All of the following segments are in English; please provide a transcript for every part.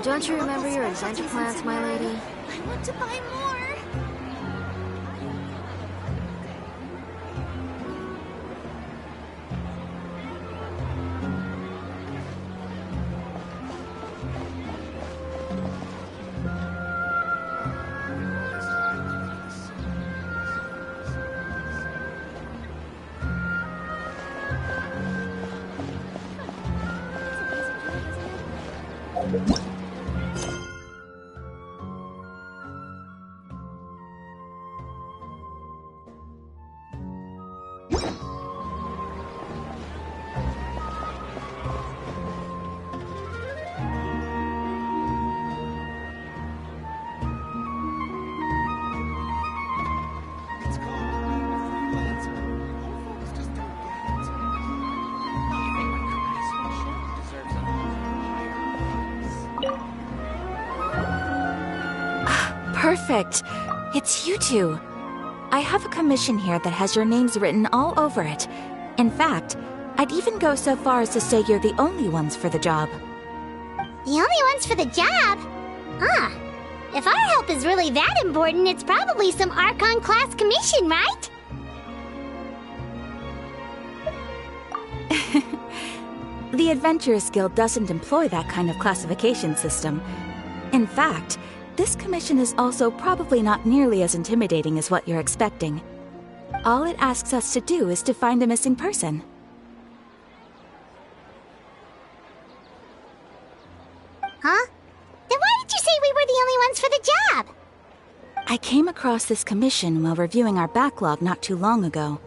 Don't you remember your adventure plans, my lady? I want to buy more. Perfect. It's you two. I have a commission here that has your names written all over it. In fact, I'd even go so far as to say you're the only ones for the job. The only ones for the job? Huh. If our help is really that important, it's probably some Archon class commission, right? The Adventurers Guild doesn't employ that kind of classification system. In fact, this commission is also probably not nearly as intimidating as what you're expecting. All it asks us to do is to find a missing person. Huh? Then why did you say we were the only ones for the job? I came across this commission while reviewing our backlog not too long ago.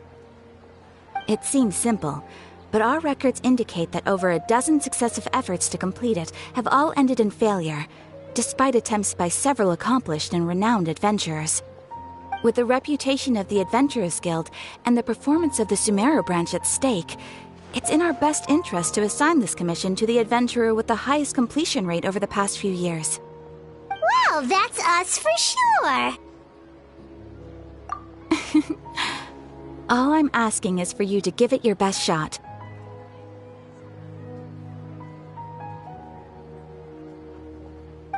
It seems simple, but our records indicate that over a dozen successive efforts to complete it have all ended in failure, despite attempts by several accomplished and renowned adventurers. With the reputation of the Adventurers Guild and the performance of the Sumeru branch at stake, it's in our best interest to assign this commission to the adventurer with the highest completion rate over the past few years. Well, that's us for sure. All I'm asking is for you to give it your best shot.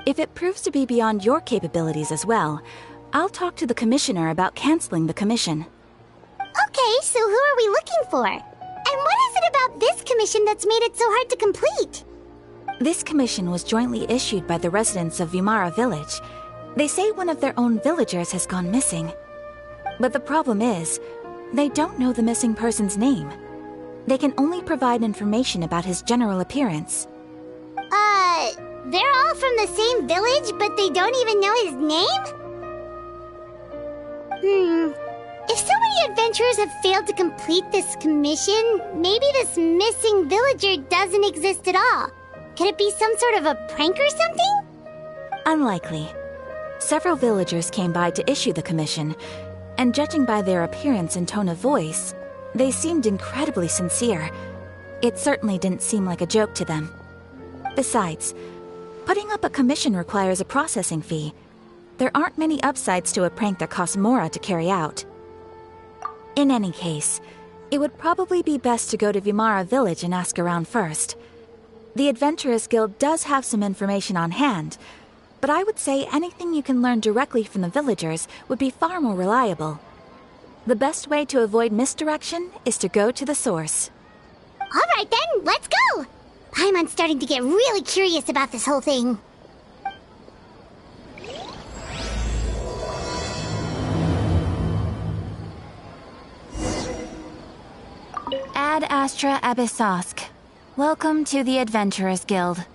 If it proves to be beyond your capabilities as well, I'll talk to the commissioner about canceling the commission. Okay, so who are we looking for? And what is it about this commission that's made it so hard to complete? This commission was jointly issued by the residents of Vimara Village. They say one of their own villagers has gone missing. But the problem is, they don't know the missing person's name. They can only provide information about his general appearance. They're all from the same village, but they don't even know his name? If so many adventurers have failed to complete this commission, maybe this missing villager doesn't exist at all. Could it be some sort of a prank or something? Unlikely. Several villagers came by to issue the commission, and judging by their appearance and tone of voice, they seemed incredibly sincere. It certainly didn't seem like a joke to them. Besides, putting up a commission requires a processing fee. There aren't many upsides to a prank that costs Mora to carry out. In any case, it would probably be best to go to Vimara Village and ask around first. The Adventurers Guild does have some information on hand, but I would say anything you can learn directly from the villagers would be far more reliable. The best way to avoid misdirection is to go to the source. All right then, let's go! Paimon's starting to get really curious about this whole thing. Ad Astra Abyssosk. Welcome to the Adventurers Guild.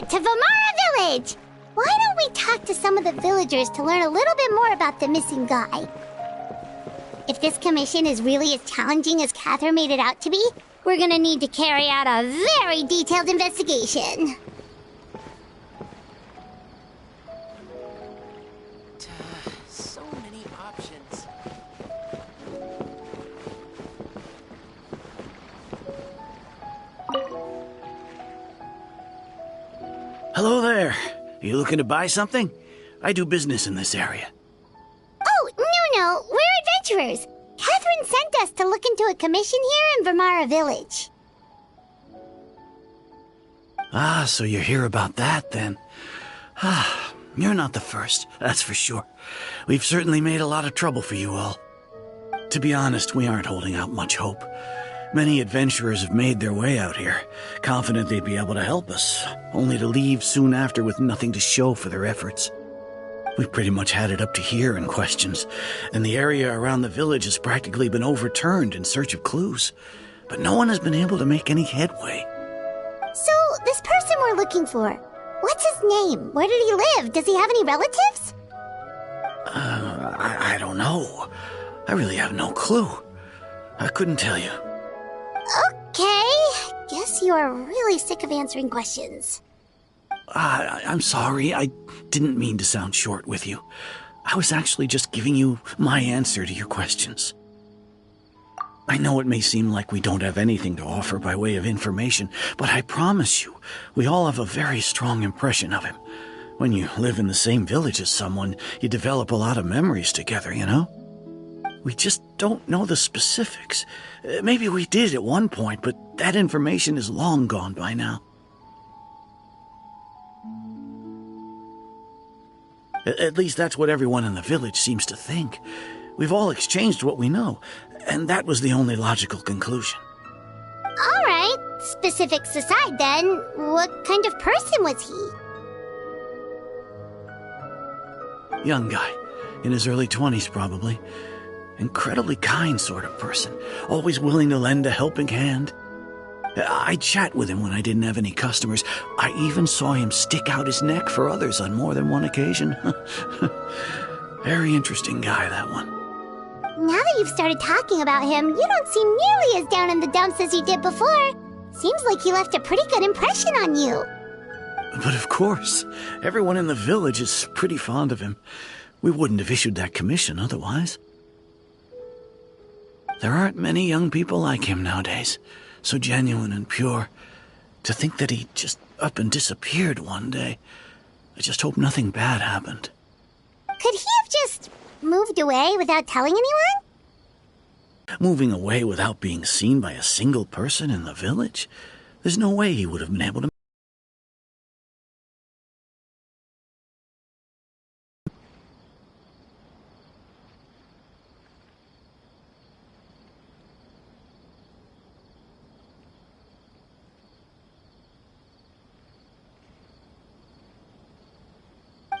To Vimara Village! Why don't we talk to some of the villagers to learn a little bit more about the missing guy? If this commission is really as challenging as Cather made it out to be, we're gonna need to carry out a very detailed investigation. You looking to buy something? I do business in this area. Oh, no, we're adventurers. Catherine sent us to look into a commission here in Vermara Village. Ah, so you're here about that, then. Ah, you're not the first, that's for sure. We've certainly made a lot of trouble for you all. To be honest, we aren't holding out much hope. Many adventurers have made their way out here, confident they'd be able to help us, only to leave soon after with nothing to show for their efforts. We've pretty much had it up to here in questions, and the area around the village has practically been overturned in search of clues, but no one has been able to make any headway. So, this person we're looking for, what's his name? Where did he live? Does he have any relatives? I don't know. I really have no clue. I couldn't tell you. Okay, guess you are really sick of answering questions. I'm sorry, I didn't mean to sound short with you. I was actually just giving you my answer to your questions. I know it may seem like we don't have anything to offer by way of information, but I promise you, we all have a very strong impression of him. When you live in the same village as someone, you develop a lot of memories together, you know? We just don't know the specifics. Maybe we did at one point, but that information is long gone by now. At least that's what everyone in the village seems to think. We've all exchanged what we know, and that was the only logical conclusion. All right, specifics aside then, what kind of person was he? Young guy, in his early 20s probably. Incredibly kind sort of person, always willing to lend a helping hand. I'd chat with him when I didn't have any customers. I even saw him stick out his neck for others on more than one occasion. Very interesting guy, that one. Now that you've started talking about him, you don't seem nearly as down in the dumps as you did before. Seems like he left a pretty good impression on you. But of course, everyone in the village is pretty fond of him. We wouldn't have issued that commission otherwise. There aren't many young people like him nowadays, so genuine and pure. To think that he just up and disappeared one day. I just hope nothing bad happened. Could he have just moved away without telling anyone? Moving away without being seen by a single person in the village? There's no way he would have been able to.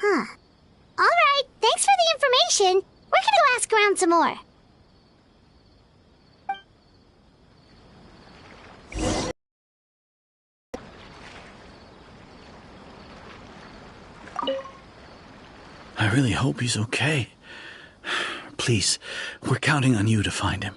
Huh. All right, thanks for the information. We're gonna go ask around some more. I really hope he's okay. Please, we're counting on you to find him.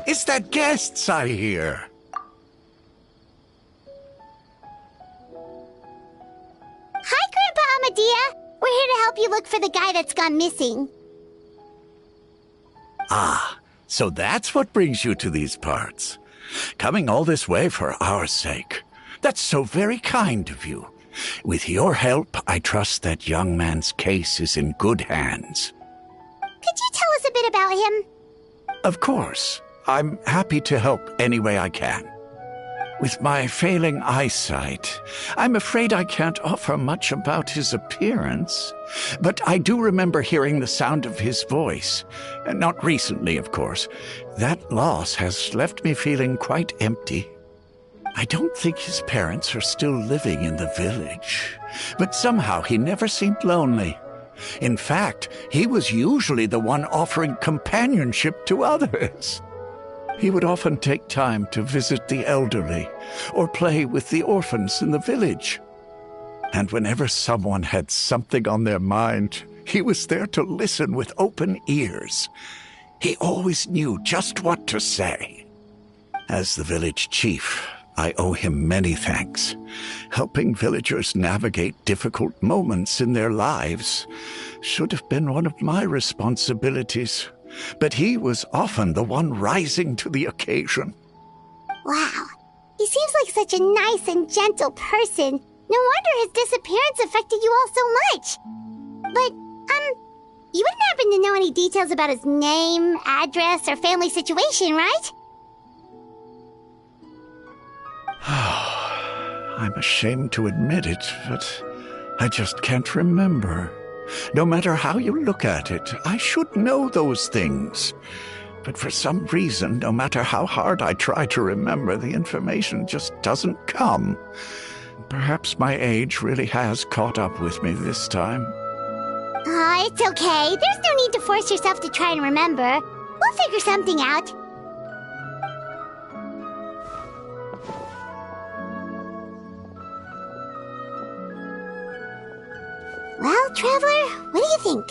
It's that guests I hear. Hi, Grandpa Amadea. We're here to help you look for the guy that's gone missing. Ah, so that's what brings you to these parts. Coming all this way for our sake. That's so very kind of you. With your help, I trust that young man's case is in good hands. Could you tell us a bit about him? Of course. I'm happy to help any way I can. With my failing eyesight, I'm afraid I can't offer much about his appearance. But I do remember hearing the sound of his voice. Not recently, of course. That loss has left me feeling quite empty. I don't think his parents are still living in the village. But somehow he never seemed lonely. In fact, he was usually the one offering companionship to others. He would often take time to visit the elderly or play with the orphans in the village. And whenever someone had something on their mind, He was there to listen with open ears. He always knew just what to say. As the village chief, I owe him many thanks. Helping villagers navigate difficult moments in their lives should have been one of my responsibilities, but he was often the one rising to the occasion. Wow. He seems like such a nice and gentle person. No wonder his disappearance affected you all so much. But, you wouldn't happen to know any details about his name, address, or family situation, right? I'm ashamed to admit it, but I just can't remember. No matter how you look at it, I should know those things. But for some reason, no matter how hard I try to remember, the information just doesn't come. Perhaps my age really has caught up with me this time. It's okay. There's no need to force yourself to try and remember. We'll figure something out. Well, Traveler, what do you think?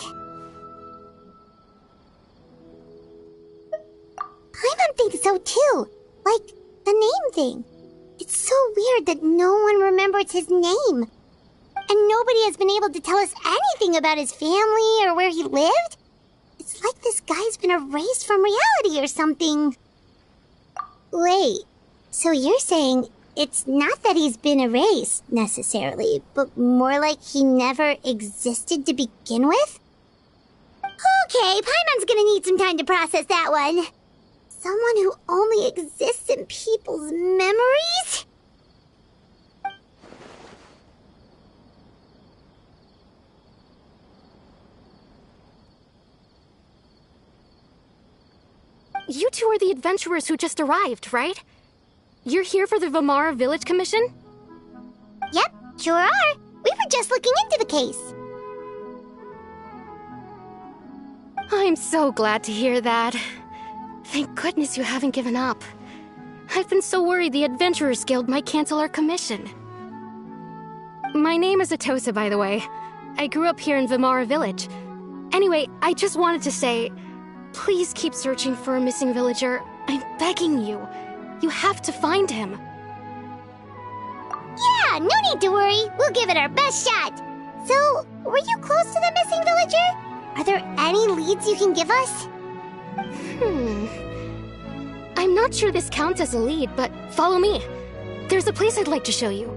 Paimon thinks so too. Like, the name thing. It's so weird that no one remembers his name. And nobody has been able to tell us anything about his family or where he lived. It's like this guy's been erased from reality or something. Wait, so you're saying it's not that he's been erased, necessarily, but more like he never existed to begin with? Okay, Paimon's gonna need some time to process that one. Someone who only exists in people's memories? You two are the adventurers who just arrived, right? You're here for the Vamara Village Commission? Yep, sure are. We were just looking into the case. I'm so glad to hear that. Thank goodness you haven't given up. I've been so worried the Adventurers Guild might cancel our commission. My name is Atosa, by the way. I grew up here in Vamara Village. Anyway, I just wanted to say, please keep searching for a missing villager. I'm begging you. You have to find him. Yeah, no need to worry. We'll give it our best shot. So, were you close to the missing villager? Are there any leads you can give us? I'm not sure this counts as a lead, but follow me. There's a place I'd like to show you.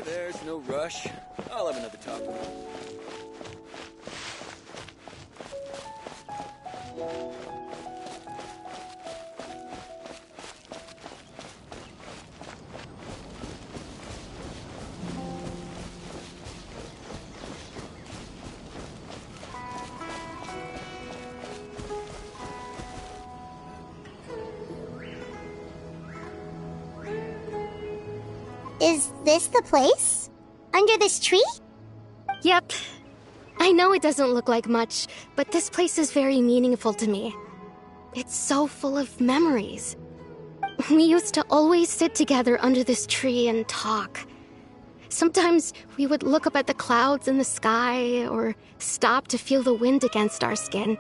There's no rush. I'll have another talk with him. Is this the place? Under this tree? Yep. I know it doesn't look like much, but this place is very meaningful to me. It's so full of memories. We used to always sit together under this tree and talk. Sometimes we would look up at the clouds in the sky, or stop to feel the wind against our skin.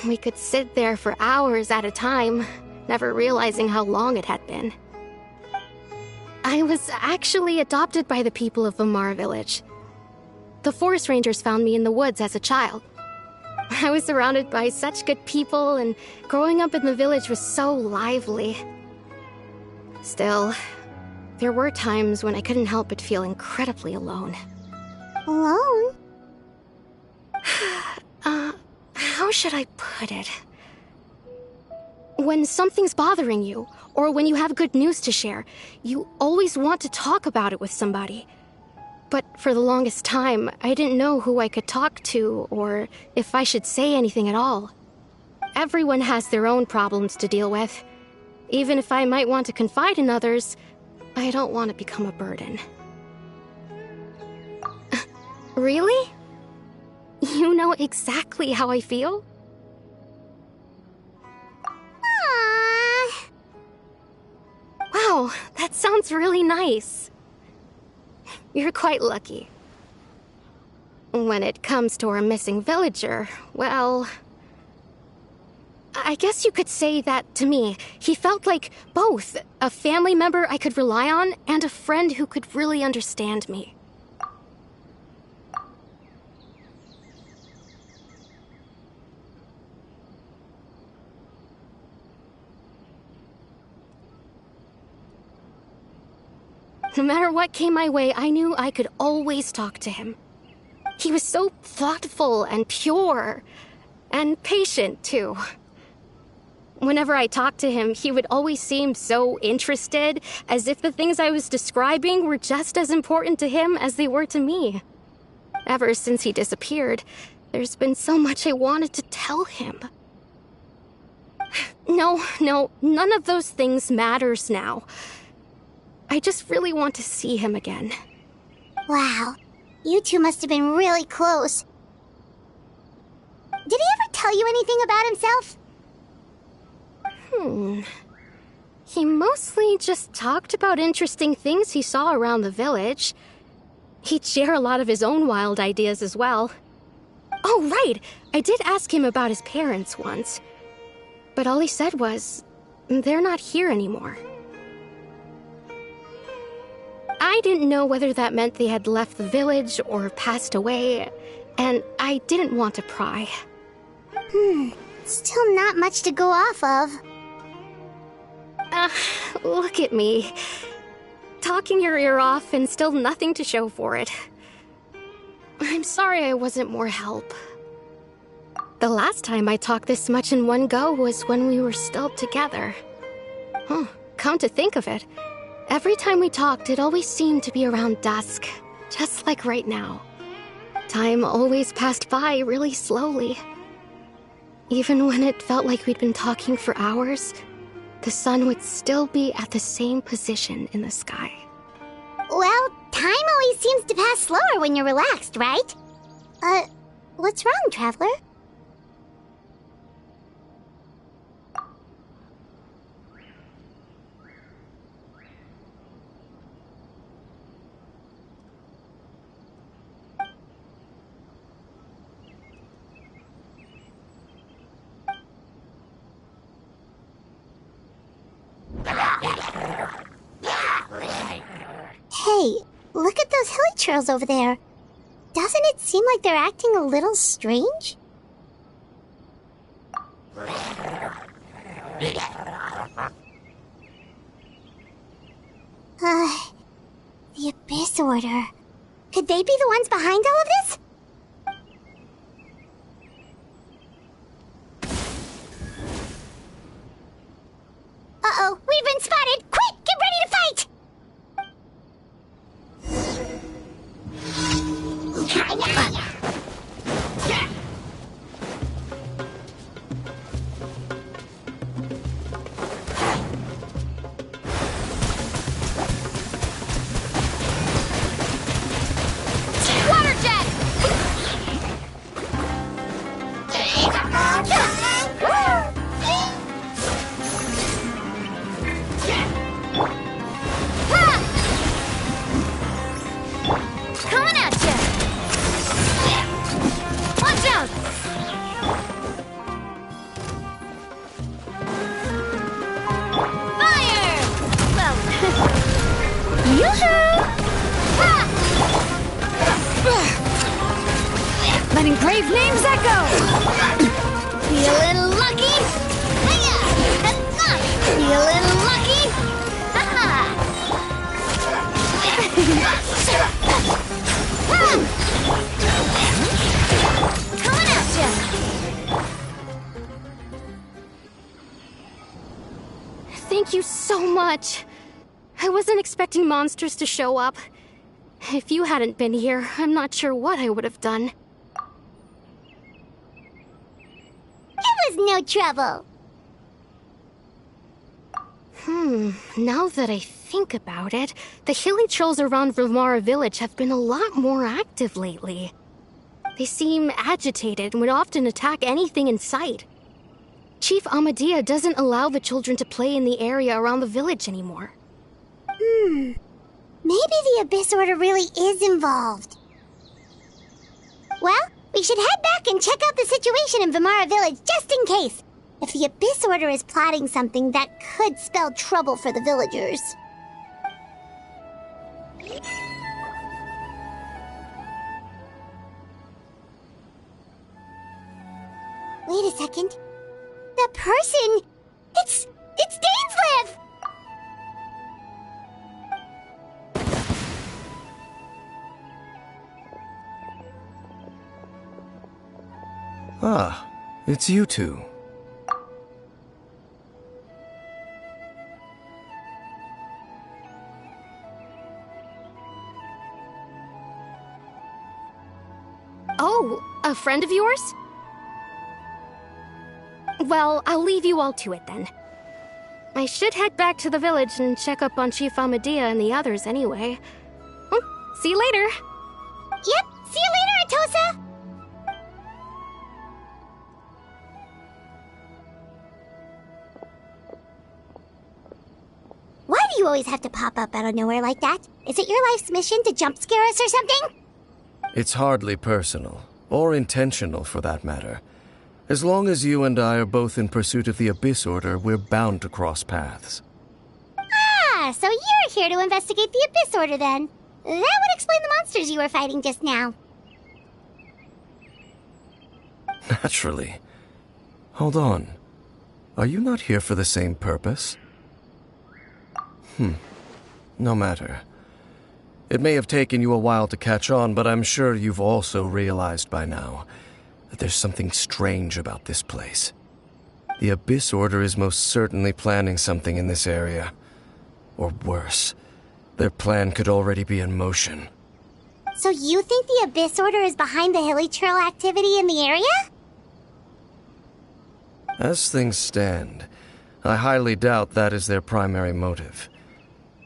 We could sit there for hours at a time, never realizing how long it had been. I was actually adopted by the people of Vamara Village. The forest rangers found me in the woods as a child. I was surrounded by such good people, and growing up in the village was so lively. Still, there were times when I couldn't help but feel incredibly alone. Alone? How should I put it? When something's bothering you, or when you have good news to share, you always want to talk about it with somebody. But for the longest time, I didn't know who I could talk to, or if I should say anything at all. Everyone has their own problems to deal with. Even if I might want to confide in others, I don't want to become a burden. Really? You know exactly how I feel? Aww. Wow, that sounds really nice. You're quite lucky. When it comes to our missing villager, well, I guess you could say that to me. He felt like both a family member I could rely on and a friend who could really understand me. No matter what came my way, I knew I could always talk to him. He was so thoughtful and pure, and patient, too. Whenever I talked to him, he would always seem so interested, as if the things I was describing were just as important to him as they were to me. Ever since he disappeared, there's been so much I wanted to tell him. No, none of those things matters now. I just really want to see him again. Wow. You two must have been really close. Did he ever tell you anything about himself? He mostly just talked about interesting things he saw around the village. He'd share a lot of his own wild ideas as well. Oh, right! I did ask him about his parents once. But all he said was, they're not here anymore. I didn't know whether that meant they had left the village or passed away, and I didn't want to pry. Still not much to go off of. Look at me. Talking your ear off and still nothing to show for it. I'm sorry I wasn't more help. The last time I talked this much in one go was when we were still together. Come to think of it, every time we talked, it always seemed to be around dusk, just like right now. Time always passed by really slowly. Even when it felt like we'd been talking for hours, the sun would still be at the same position in the sky. Well, time always seems to pass slower when you're relaxed, right? What's wrong, Traveler? Hey, look at those hilly churls over there. Doesn't it seem like they're acting a little strange? The Abyss Order. Could they be the ones behind all of this? Uh-oh, we've been spotted! Quick, get ready to fight! Water jet! Coming at ya! Watch out! Fire! Well, yoo-hoo! Letting brave names echo! Feeling lucky? Hiya! Feeling lucky? Ha-ha! Coming at ya! Thank you so much. I wasn't expecting monsters to show up. If you hadn't been here, I'm not sure what I would have done. It was no trouble. Now that I think about it, the hilly trolls around Vimara village have been a lot more active lately. They seem agitated and would often attack anything in sight. Chief Amadea doesn't allow the children to play in the area around the village anymore. Maybe the Abyss Order really is involved. Well, we should head back and check out the situation in Vimara village just in case. If the Abyss Order is plotting something that could spell trouble for the villagers. Wait a second. That person... It's Dainsleif! Ah, it's you two. Oh, a friend of yours? Well, I'll leave you all to it then. I should head back to the village and check up on Chief Amadea and the others anyway. Well, see you later. Yep, see you later, Atosa! Why do you always have to pop up out of nowhere like that? Is it your life's mission to jump scare us or something? It's hardly personal, or intentional for that matter. As long as you and I are both in pursuit of the Abyss Order, we're bound to cross paths. Ah, so you're here to investigate the Abyss Order then. That would explain the monsters you were fighting just now. Naturally. Hold on. Are you not here for the same purpose? No matter. It may have taken you a while to catch on, but I'm sure you've also realized by now that there's something strange about this place. The Abyss Order is most certainly planning something in this area. Or worse, their plan could already be in motion. So you think the Abyss Order is behind the hilly trail activity in the area? As things stand, I highly doubt that is their primary motive.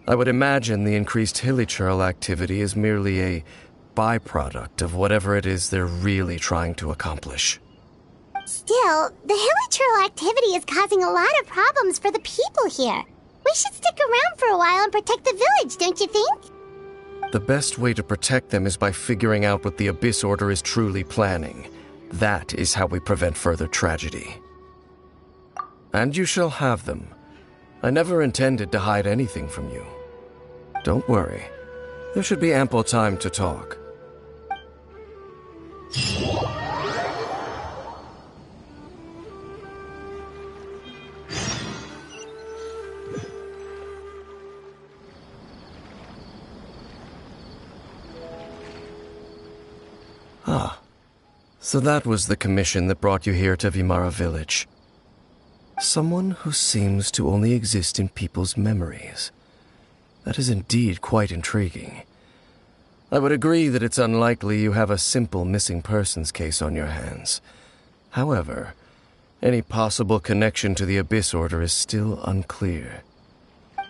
I would imagine the increased hilly trail activity is merely a byproduct of whatever it is they're really trying to accomplish. Still, the hilly trail activity is causing a lot of problems for the people here. We should stick around for a while and protect the village, don't you think? The best way to protect them is by figuring out what the Abyss Order is truly planning. That is how we prevent further tragedy. And you shall have them. I never intended to hide anything from you. Don't worry. There should be ample time to talk. Ah, so that was the commission that brought you here to Vimara village. Someone who seems to only exist in people's memories. That is indeed quite intriguing. I would agree that it's unlikely you have a simple missing persons case on your hands. However, any possible connection to the Abyss Order is still unclear.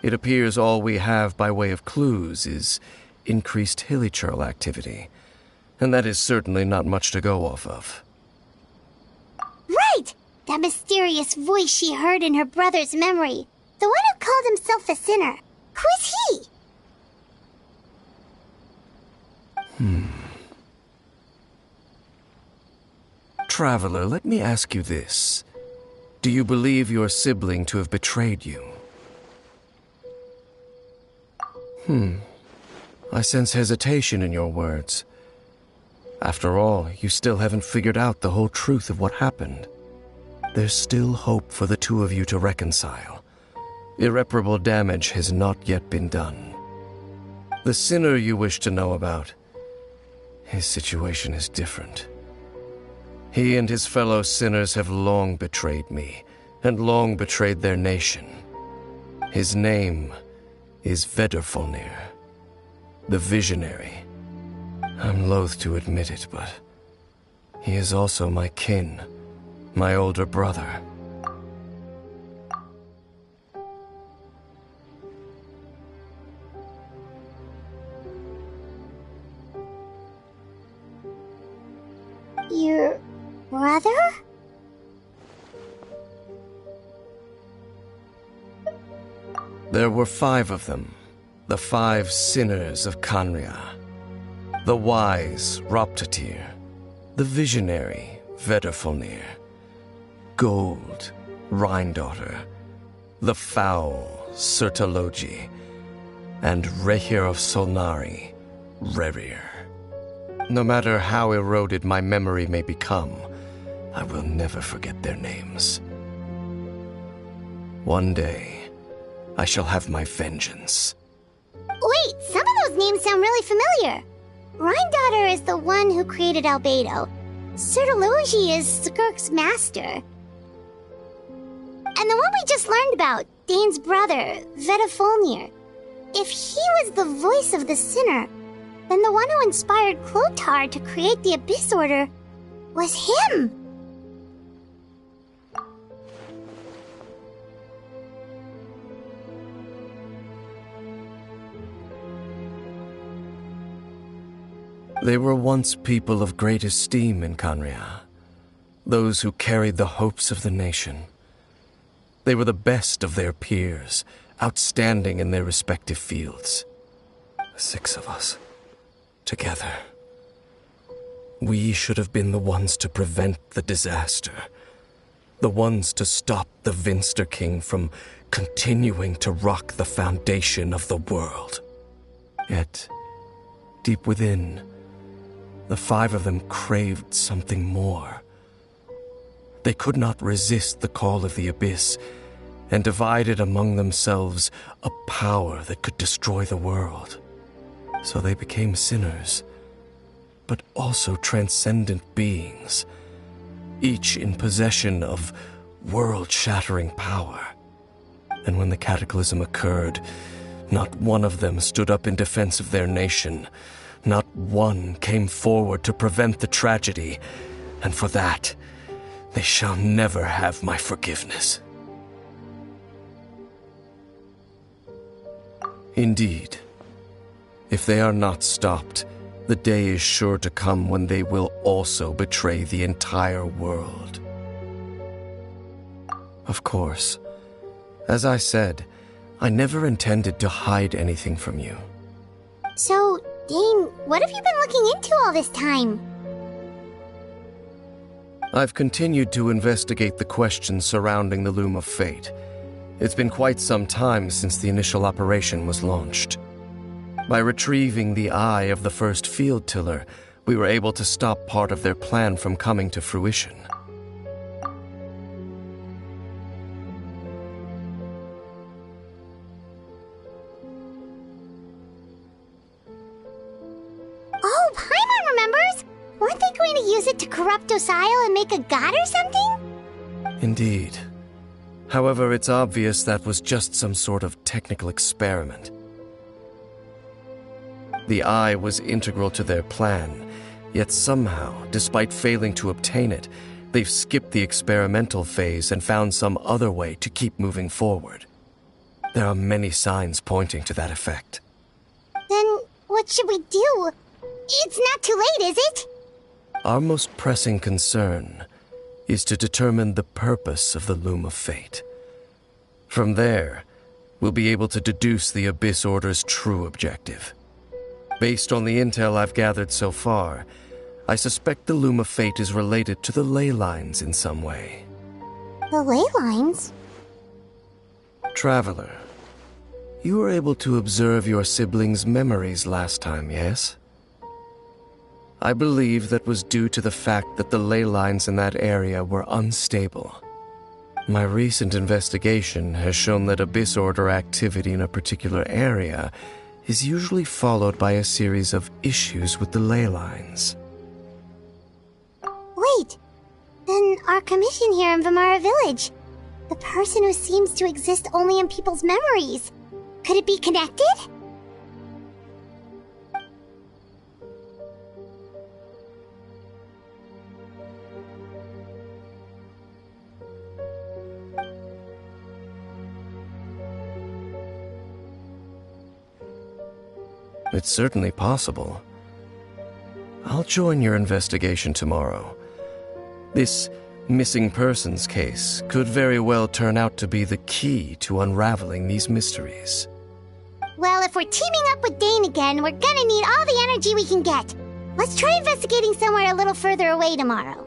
It appears all we have by way of clues is increased hilly trail activity, and that is certainly not much to go off of. Right! That mysterious voice she heard in her brother's memory. The one who called himself a sinner. Who is he? Traveler, let me ask you this. Do you believe your sibling to have betrayed you? I sense hesitation in your words. After all, you still haven't figured out the whole truth of what happened. There's still hope for the two of you to reconcile. Irreparable damage has not yet been done. The sinner you wish to know about, his situation is different. He and his fellow sinners have long betrayed me, and long betrayed their nation. His name is Vedderfolnir, the Visionary. I'm loath to admit it, but he is also my kin, my older brother. Your brother? There were 5 of them, the 5 sinners of Kanria. The wise Roptatir, the visionary Vedderfolnir, Gold Rhindaughter, the foul Sertalogi, and Rehir of Solnari, Rerir. No matter how eroded my memory may become, I will never forget their names. One day, I shall have my vengeance. Wait, some of those names sound really familiar. Rhindaughter is the one who created Albedo. Sertalogi is Skirk's master. And the one we just learned about, Dane's brother, Vedderfolnir. If he was the voice of the sinner, then the one who inspired Clotar to create the Abyss Order was him. They were once people of great esteem in Kanria, those who carried the hopes of the nation. They were the best of their peers, outstanding in their respective fields. 6 of us, together. We should have been the ones to prevent the disaster, the ones to stop the Vinster King from continuing to rock the foundation of the world. Yet, deep within, the 5 of them craved something more. They could not resist the call of the Abyss, and divided among themselves a power that could destroy the world. So they became sinners, but also transcendent beings, each in possession of world-shattering power. And when the cataclysm occurred, not one of them stood up in defense of their nation. Not one came forward to prevent the tragedy, and for that, they shall never have my forgiveness. Indeed, if they are not stopped, the day is sure to come when they will also betray the entire world. Of course, as I said, I never intended to hide anything from you. So, Dane, what have you been looking into all this time? I've continued to investigate the questions surrounding the Loom of Fate. It's been quite some time since the initial operation was launched. By retrieving the eye of the first field tiller, we were able to stop part of their plan from coming to fruition. Oh, Paimon remembers! Weren't they going to use it to corrupt Osial and make a god or something? Indeed. However, it's obvious that was just some sort of technical experiment. The eye was integral to their plan, yet somehow, despite failing to obtain it, they've skipped the experimental phase and found some other way to keep moving forward. There are many signs pointing to that effect. Then, what should we do? It's not too late, is it? Our most pressing concern is to determine the purpose of the Loom of Fate. From there, we'll be able to deduce the Abyss Order's true objective. Based on the intel I've gathered so far, I suspect the Loom of Fate is related to the ley lines in some way. The ley lines? Traveler, you were able to observe your siblings' memories last time, yes? I believe that was due to the fact that the ley lines in that area were unstable. My recent investigation has shown that Abyss Order activity in a particular area is usually followed by a series of issues with the ley lines. Wait, then our commission here in Vimara Village, the person who seems to exist only in people's memories, could it be connected? It's certainly possible. I'll join your investigation tomorrow, This missing persons case could very well turn out to be the key to unraveling these mysteries. Well, if we're teaming up with Dane again, we're gonna need all the energy we can get. Let's try investigating somewhere a little further away tomorrow.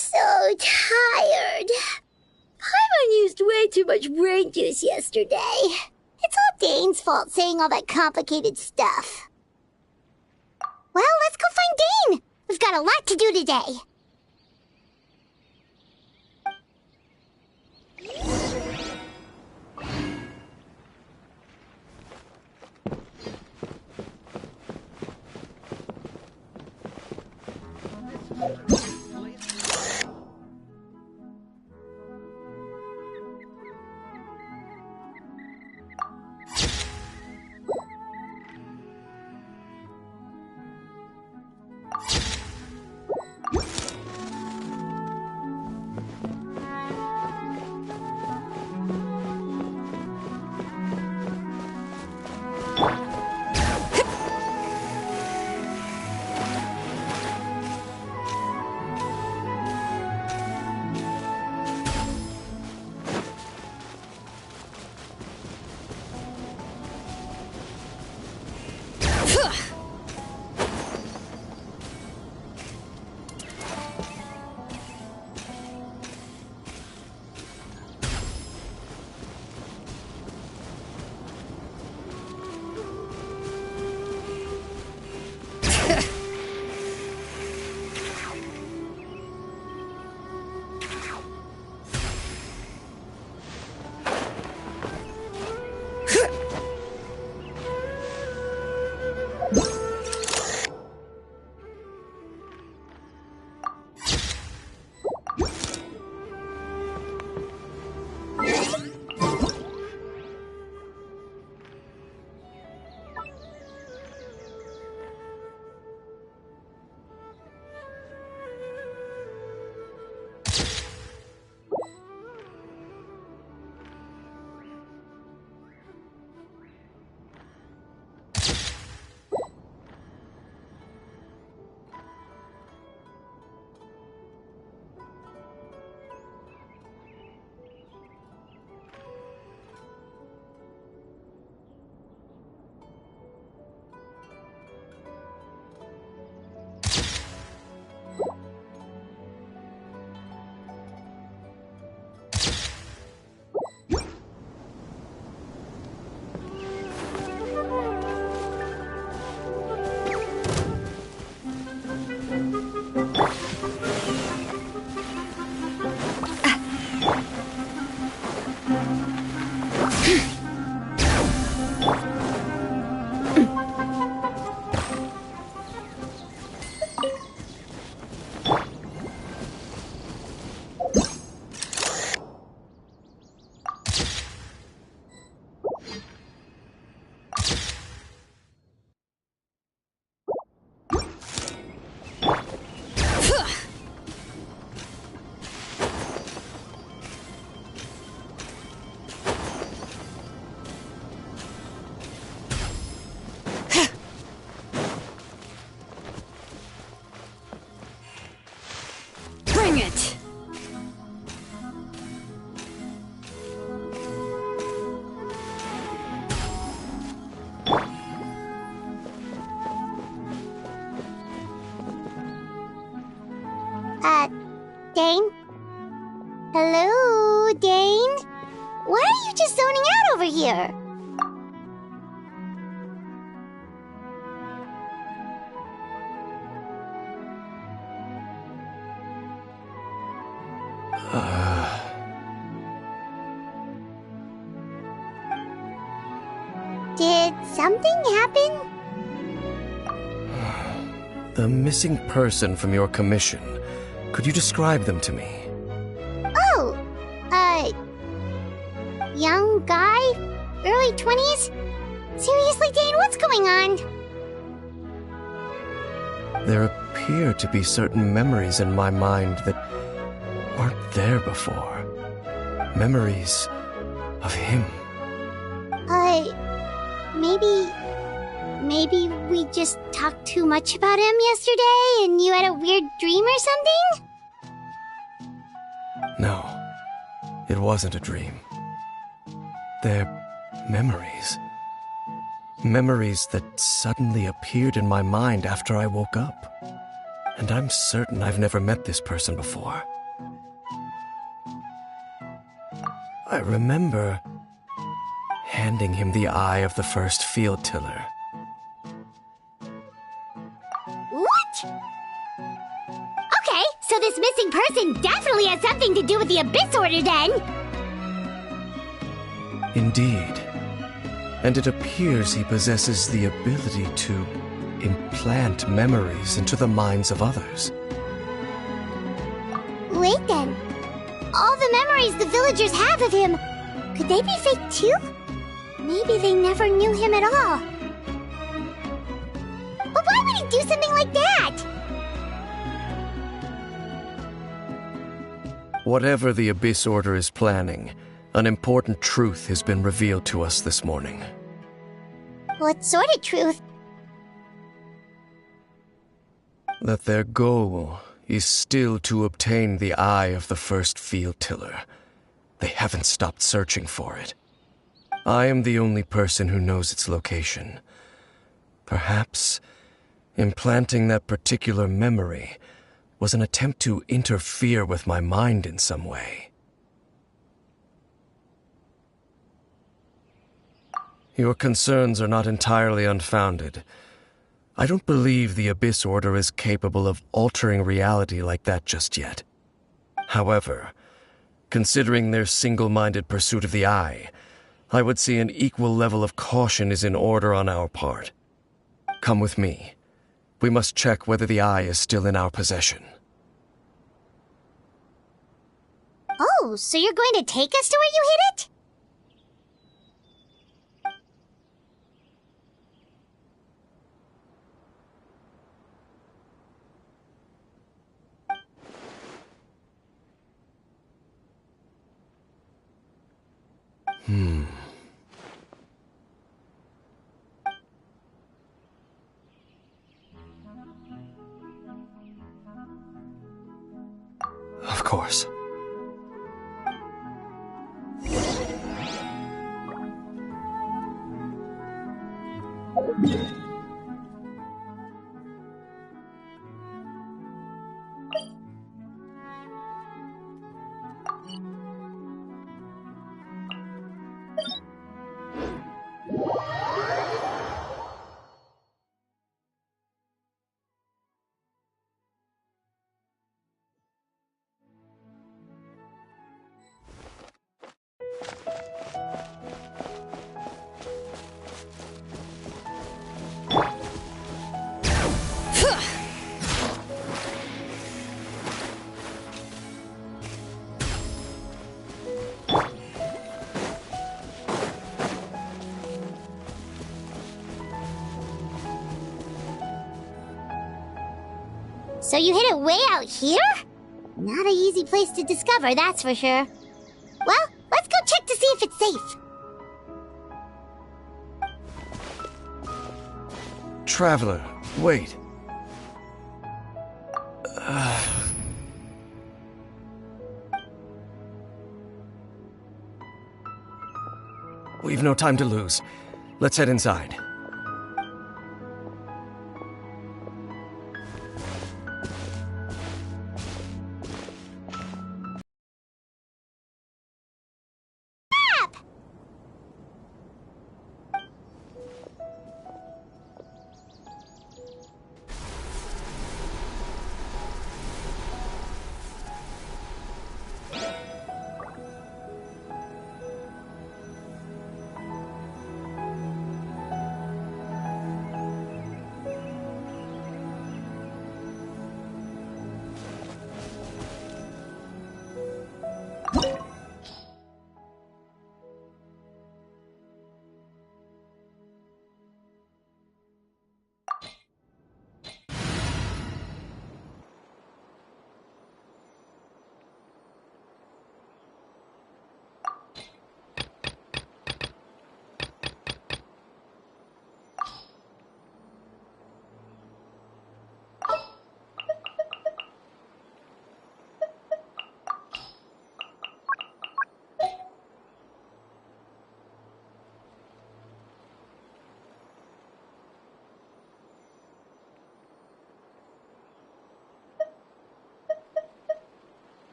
So tired. Paimon used way too much brain juice yesterday. It's all Dane's fault saying all that complicated stuff. Well, let's go find Dane. We've got a lot to do today. Dane? Hello, Dane? Why are you just zoning out over here? Did something happen? The missing person from your commission. Could you describe them to me? Oh, young guy? Early 20s? Seriously, Dane, what's going on? There appear to be certain memories in my mind that weren't there before. Memories of him. Maybe we just talked too much about him yesterday and you had a weird dream or something? No, it wasn't a dream. They're memories. Memories that suddenly appeared in my mind after I woke up. And I'm certain I've never met this person before. I remember handing him the eye of the first field tiller. What? Okay, so this missing person definitely has something to do with the Abyss Order then! Indeed. And it appears he possesses the ability to implant memories into the minds of others. Wait then. All the memories the villagers have of him, could they be fake too? Maybe they never knew him at all. But why would he do something like that? Whatever the Abyss Order is planning, an important truth has been revealed to us this morning. What sort of truth? That their goal is still to obtain the eye of the first field tiller. They haven't stopped searching for it. I am the only person who knows its location. Perhaps implanting that particular memory was an attempt to interfere with my mind in some way. Your concerns are not entirely unfounded. I don't believe the Abyss Order is capable of altering reality like that just yet. However, considering their single-minded pursuit of the eye, I would say an equal level of caution is in order on our part. Come with me. We must check whether the eye is still in our possession. Oh, so you're going to take us to where you hid it? Of course. So you hid it way out here? Not an easy place to discover, that's for sure. Well, let's go check to see if it's safe. Traveler, wait. We've no time to lose. Let's head inside.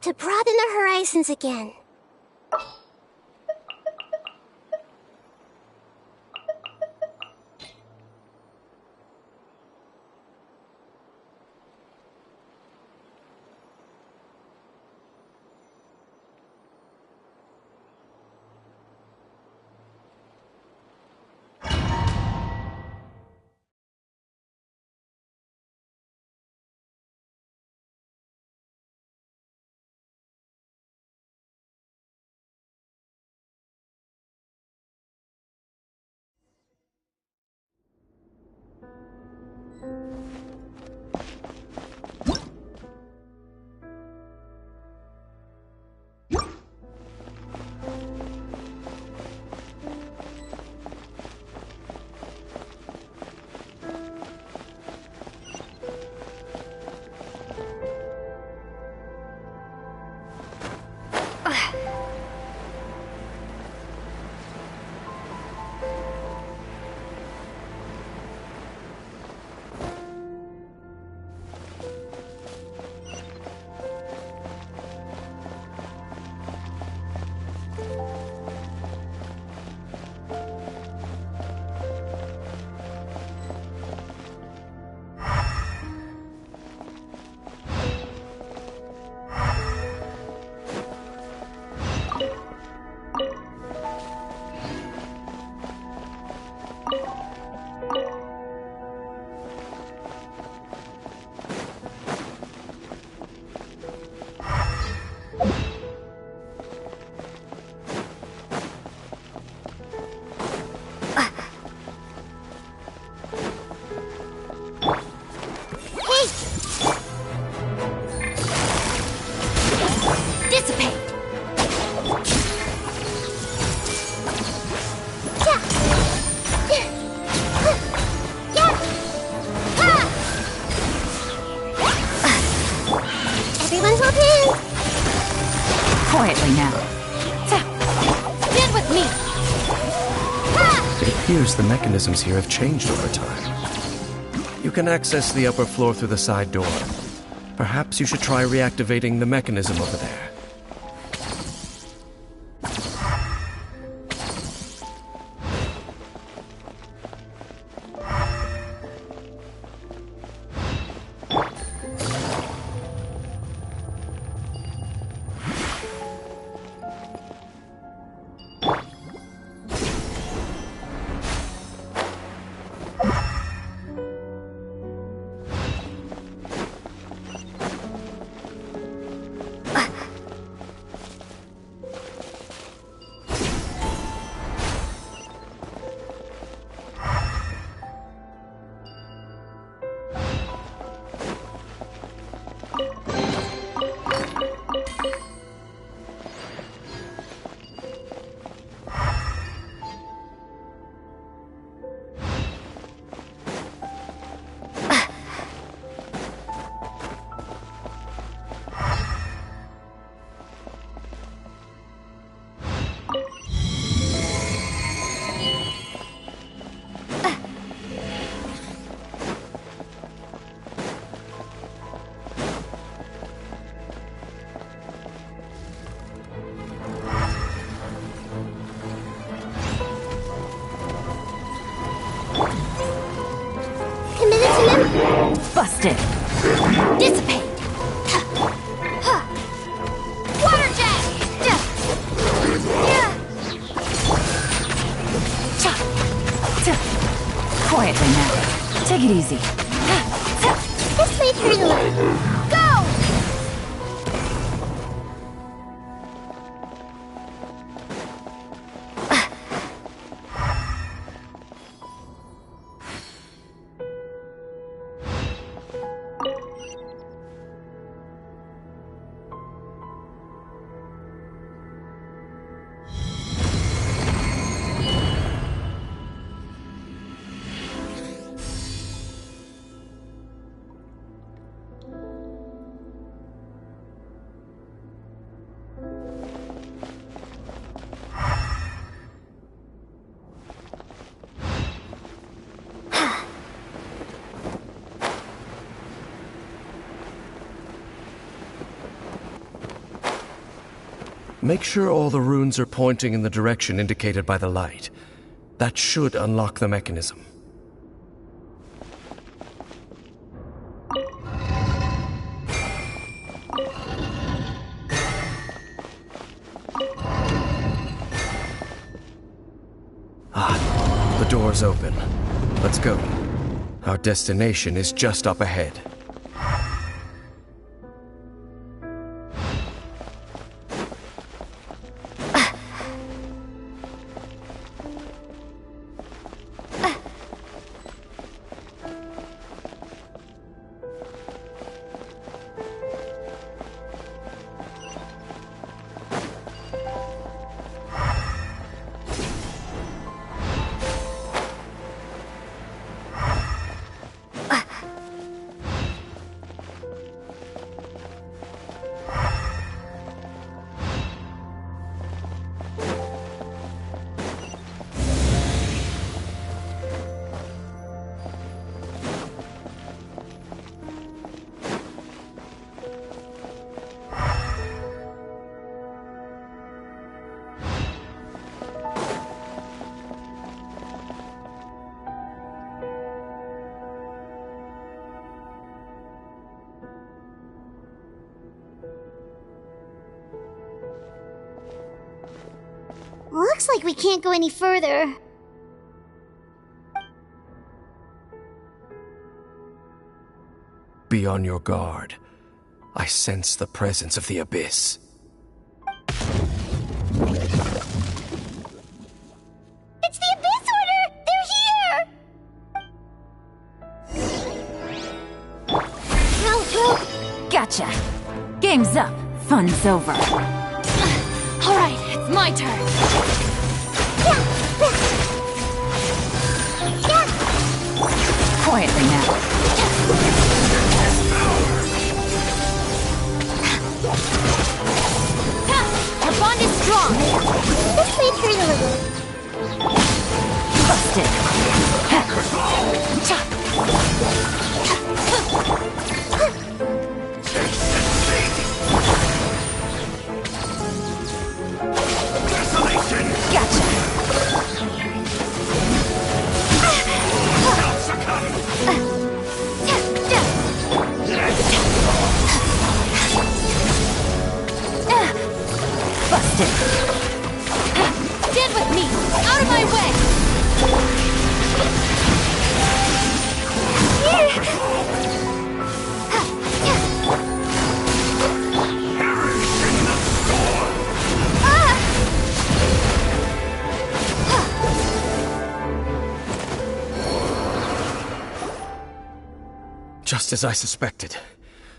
to broaden our horizons again. Quietly now. Stand with me! It appears the mechanisms here have changed over time. You can access the upper floor through the side door. Perhaps you should try reactivating the mechanism over there. Busted! Dissipate! Water jet! Quietly now. Take it easy. This might hurt a little. Go! Make sure all the runes are pointing in the direction indicated by the light. That should unlock the mechanism. The door's open. Let's go. Our destination is just up ahead. Looks like we can't go any further. Be on your guard. I sense the presence of the Abyss. It's the Abyss Order! They're here! Help! Gotcha. Game's up. Fun's over. Alright, it's my turn. Quietly now. Our bond is strong. Let's wait for a little. Busted. Gotcha. Busted. Stand with me. Out of my way. Just as I suspected.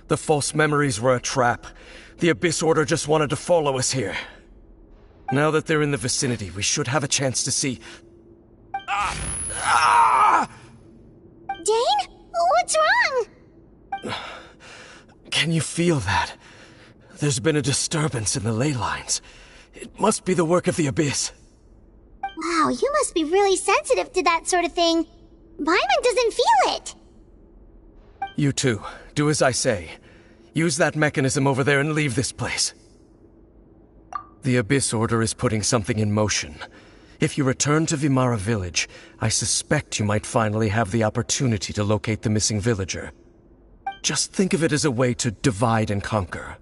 The false memories were a trap. The Abyss Order just wanted to follow us here. Now that they're in the vicinity, we should have a chance to see... Dane? What's wrong? Can you feel that? There's been a disturbance in the ley lines. It must be the work of the Abyss. Wow, you must be really sensitive to that sort of thing. Paimon doesn't feel it. You too. Do as I say. Use that mechanism over there and leave this place. The Abyss Order is putting something in motion. If you return to Vimara Village, I suspect you might finally have the opportunity to locate the missing villager. Just think of it as a way to divide and conquer.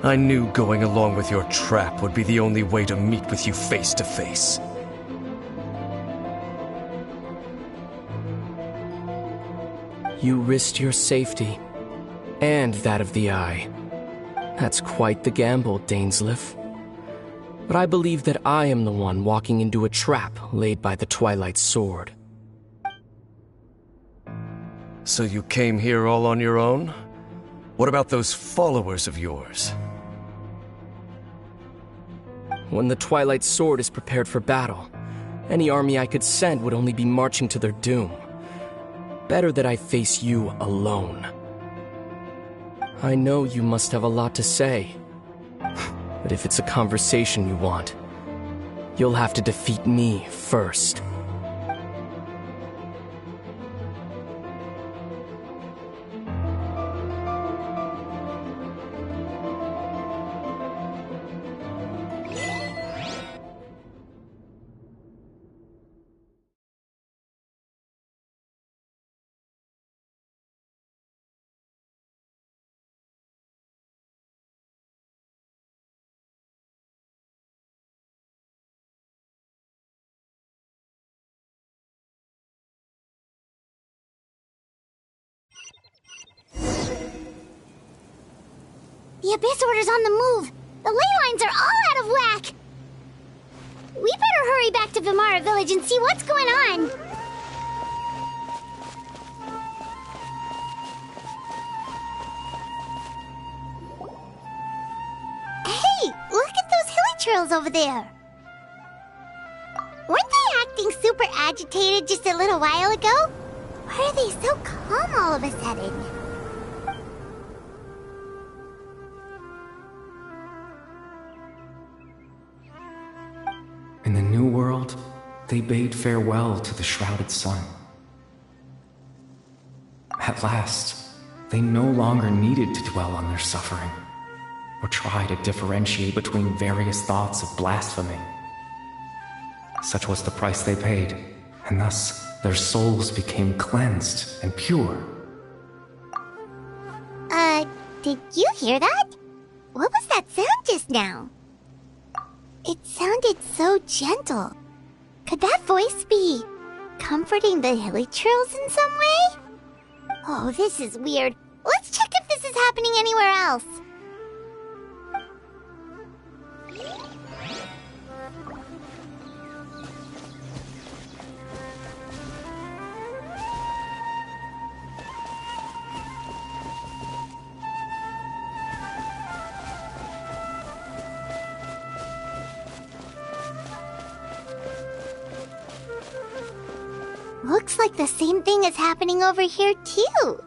I knew going along with your trap would be the only way to meet with you face to face. You risked your safety, and that of the Eye. That's quite the gamble, Dainsleif. But I believe that I am the one walking into a trap laid by the Twilight Sword. So you came here all on your own? What about those followers of yours? When the Twilight Sword is prepared for battle, any army I could send would only be marching to their doom. Better that I face you alone. I know you must have a lot to say, but if it's a conversation you want, you'll have to defeat me first. The Abyss Order's on the move! The ley lines are all out of whack! We better hurry back to Vimara Village and see what's going on! Hey! Look at those hilly trails over there! Weren't they acting super agitated just a little while ago? Why are they so calm all of a sudden? In the New World, they bade farewell to the shrouded sun. At last, they no longer needed to dwell on their suffering, or try to differentiate between various thoughts of blasphemy. Such was the price they paid, and thus their souls became cleansed and pure. Did you hear that? What was that sound just now? It sounded so gentle. Could that voice be comforting the hilly trails in some way? Oh, this is weird. Let's check if this is happening anywhere else. Looks like the same thing is happening over here, too.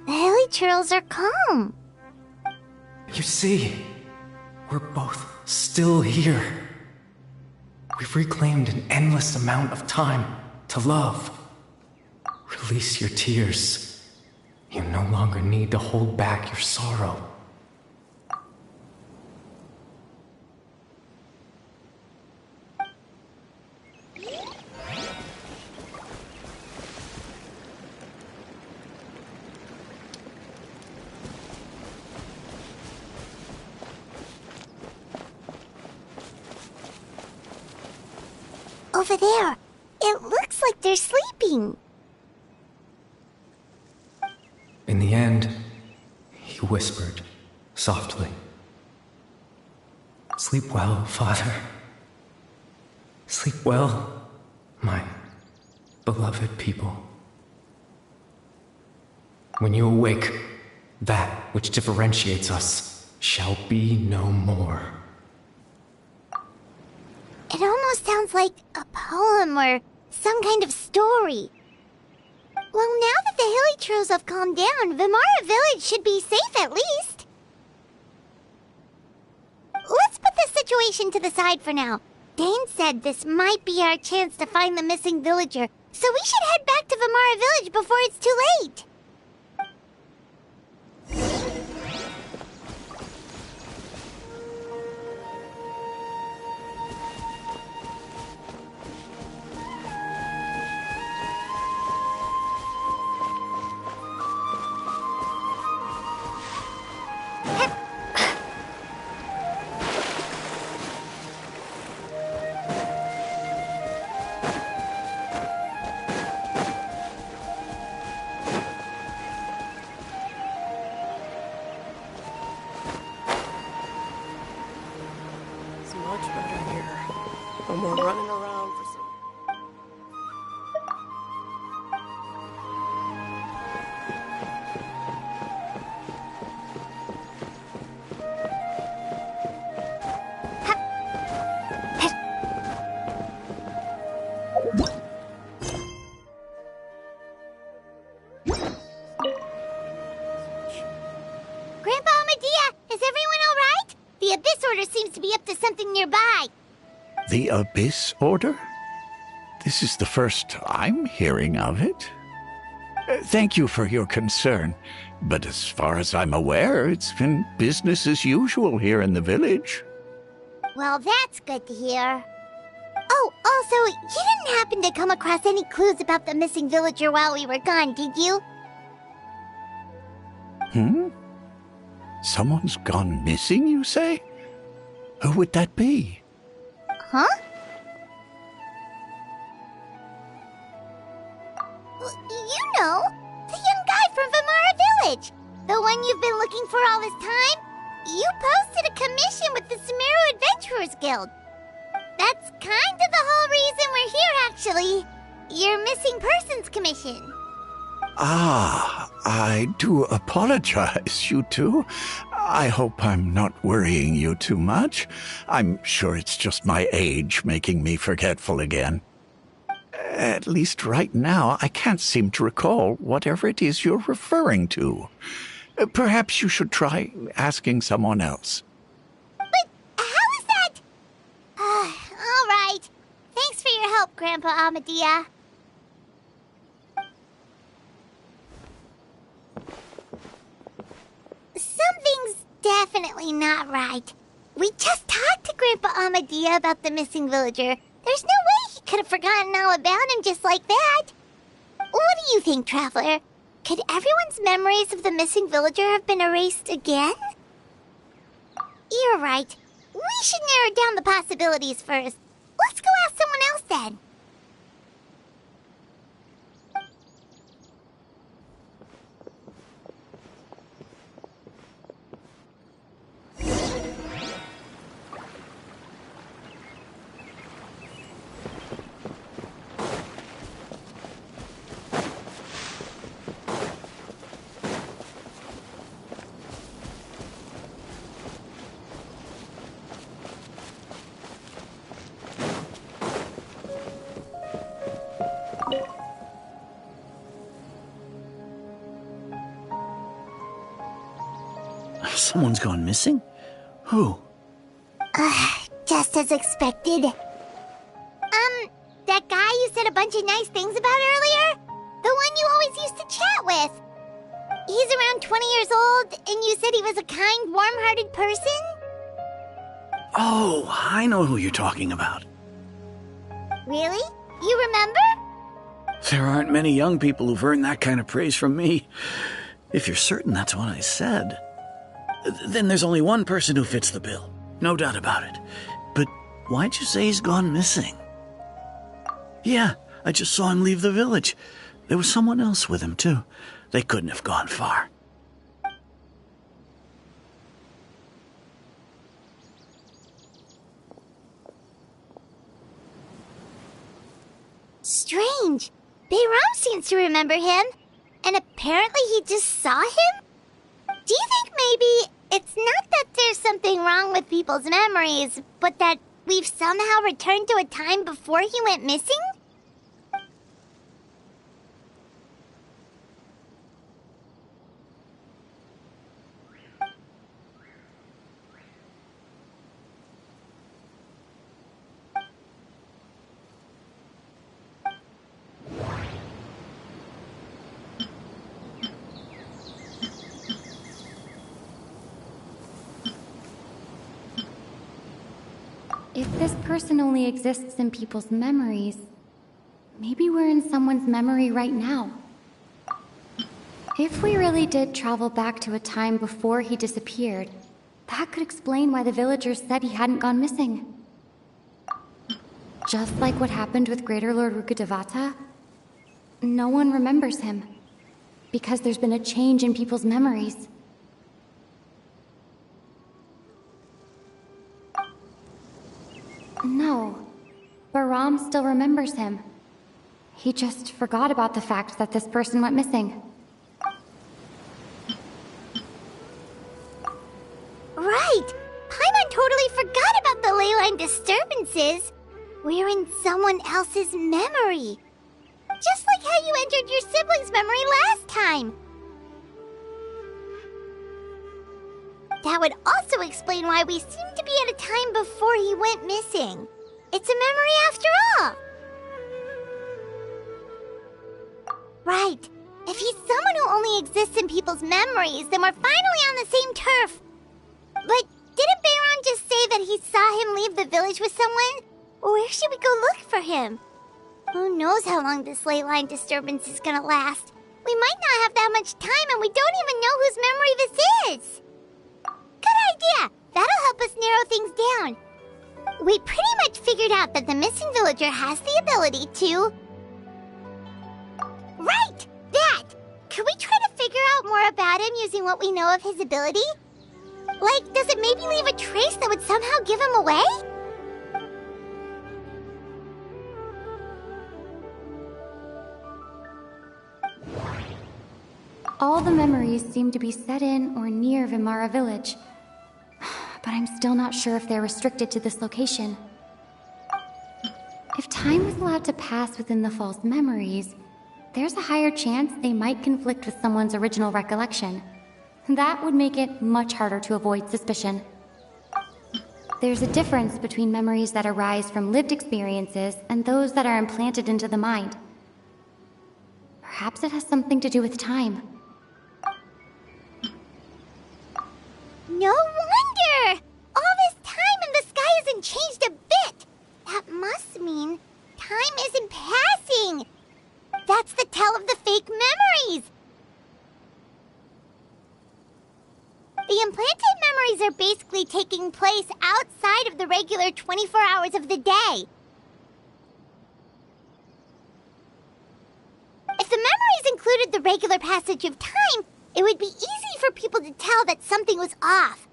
The hilly trails are calm. You see, we're both still here. We've reclaimed an endless amount of time to love. Release your tears. You no longer need to hold back your sorrow. Over there. It looks like they're sleeping. In the end, he whispered, softly. Sleep well, Father. Sleep well, my beloved people. When you awake, that which differentiates us shall be no more. It almost sounds like a poem or some kind of story. Well, now that the hilly trails have calmed down, Vimara Village should be safe at least. Let's put this situation to the side for now. Dane said this might be our chance to find the missing villager, so we should head back to Vimara Village before it's too late. It's much better here. No more running around for some... Grandpa Medea, is everyone alright? The Abyss Order seems to be up to something nearby. The Abyss Order? This is the first I'm hearing of it. Thank you for your concern, but as far as I'm aware, it's been business as usual here in the village. Well, that's good to hear. Oh, also, you didn't happen to come across any clues about the missing villager while we were gone, did you? Someone's gone missing, you say? Who would that be? Huh? You know, the young guy from Vamara Village. The one you've been looking for all this time. You posted a commission with the Sumeru Adventurers Guild. That's kind of the whole reason we're here, actually. Your missing persons commission. Ah, I do apologize, you two. I hope I'm not worrying you too much. I'm sure it's just my age making me forgetful again. At least right now, I can't seem to recall whatever it is you're referring to. Perhaps you should try asking someone else. But how is that? All right. Thanks for your help, Grandpa Amadea. Something's definitely not right. We just talked to Grandpa Amadea about the missing villager. There's no way he could have forgotten all about him just like that. What do you think, Traveler? Could everyone's memories of the missing villager have been erased again? You're right. We should narrow down the possibilities first. Let's go ask someone else then. Someone's gone missing? Who? Just as expected. That guy you said a bunch of nice things about earlier? The one you always used to chat with. He's around 20 years old, and you said he was a kind, warm-hearted person? Oh, I know who you're talking about. Really? You remember? There aren't many young people who've earned that kind of praise from me. If you're certain that's what I said, then there's only one person who fits the bill. No doubt about it. But why'd you say he's gone missing? Yeah, I just saw him leave the village. There was someone else with him, too. They couldn't have gone far. Strange. Bayram seems to remember him. And apparently he just saw him? Do you think maybe it's not that there's something wrong with people's memories, but that we've somehow returned to a time before he went missing? If this person only exists in people's memories, maybe we're in someone's memory right now. If we really did travel back to a time before he disappeared, that could explain why the villagers said he hadn't gone missing. Just like what happened with Greater Lord Rukkhadevata, no one remembers him, because there's been a change in people's memories. No. Baram still remembers him. He just forgot about the fact that this person went missing. Right! Paimon totally forgot about the ley line disturbances. We're in someone else's memory. Just like how you entered your sibling's memory last time. That would also explain why we seem to be at a time before he went missing. It's a memory after all. Right. If he's someone who only exists in people's memories, then we're finally on the same turf. But didn't Bayron just say that he saw him leave the village with someone? Where should we go look for him? Who knows how long this ley line disturbance is gonna last? We might not have that much time and we don't even know whose memory this is. Good idea! That'll help us narrow things down. We pretty much figured out that the missing villager has the ability to... Right! That! Could we try to figure out more about him using what we know of his ability? Like, does it maybe leave a trace that would somehow give him away? All the memories seem to be set in or near Vimara village. But I'm still not sure if they're restricted to this location. If time was allowed to pass within the false memories, there's a higher chance they might conflict with someone's original recollection. That would make it much harder to avoid suspicion. There's a difference between memories that arise from lived experiences and those that are implanted into the mind. Perhaps it has something to do with time. No wonder! All this time and the sky hasn't changed a bit! That must mean time isn't passing! That's the tell of the fake memories! The implanted memories are basically taking place outside of the regular 24 hours of the day. If the memories included the regular passage of time, it would be easy for people to tell that something was off.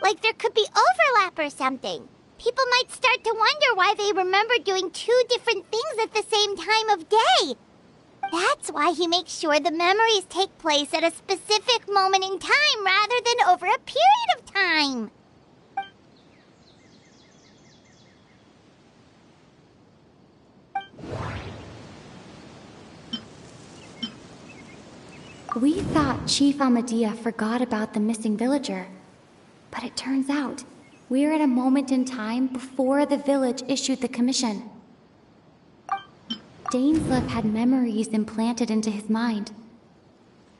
Like there could be overlap or something. People might start to wonder why they remember doing two different things at the same time of day. That's why he makes sure the memories take place at a specific moment in time rather than over a period of time. We thought Chief Amadia forgot about the missing villager. But it turns out, we're at a moment in time before the village issued the commission. Daneslip had memories implanted into his mind.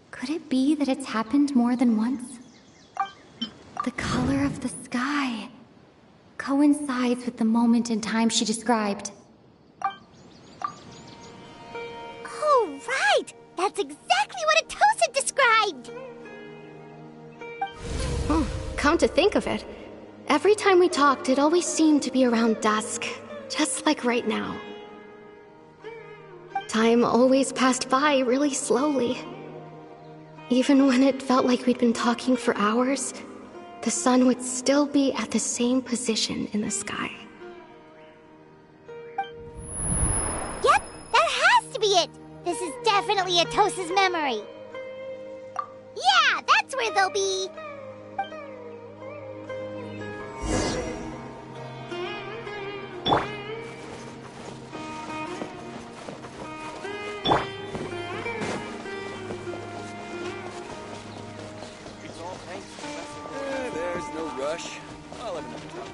Could it be that it's happened more than once? The color of the sky coincides with the moment in time she described. Oh, right! That's exactly what Atosa described! Come to think of it, every time we talked, it always seemed to be around dusk, just like right now. Time always passed by really slowly. Even when it felt like we'd been talking for hours, the sun would still be at the same position in the sky. Yep, that has to be it! This is definitely Atosa's memory. Yeah, that's where they'll be! There's no rush. I'll have another talk.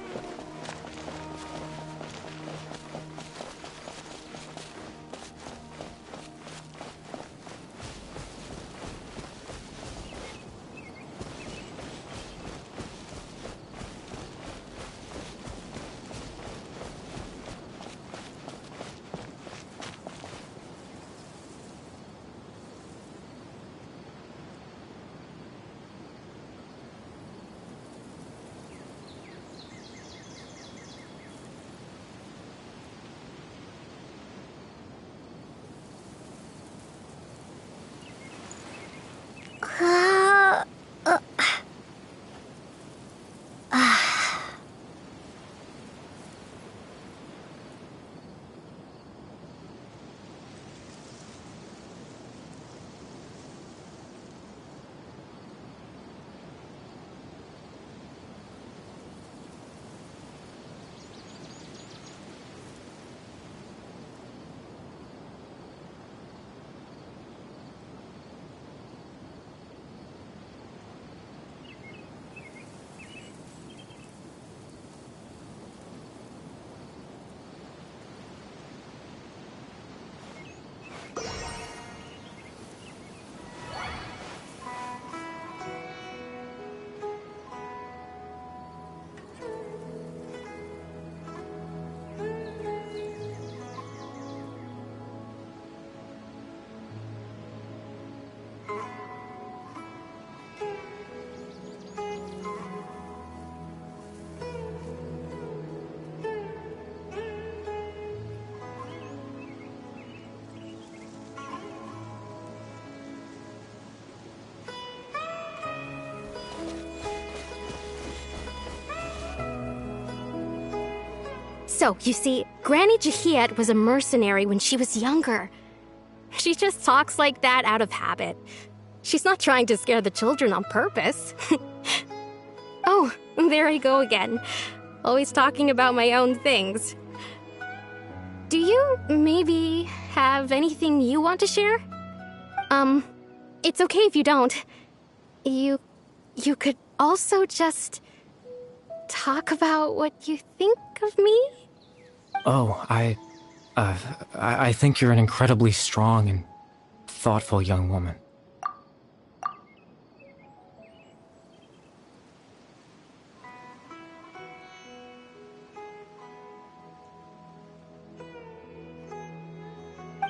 So, you see, Granny Jahiet was a mercenary when she was younger. She just talks like that out of habit. She's not trying to scare the children on purpose. Oh, there I go again. Always talking about my own things. Do you maybe have anything you want to share? It's okay if you don't. You could also just talk about what you think of me? Oh, I think you're an incredibly strong and thoughtful young woman.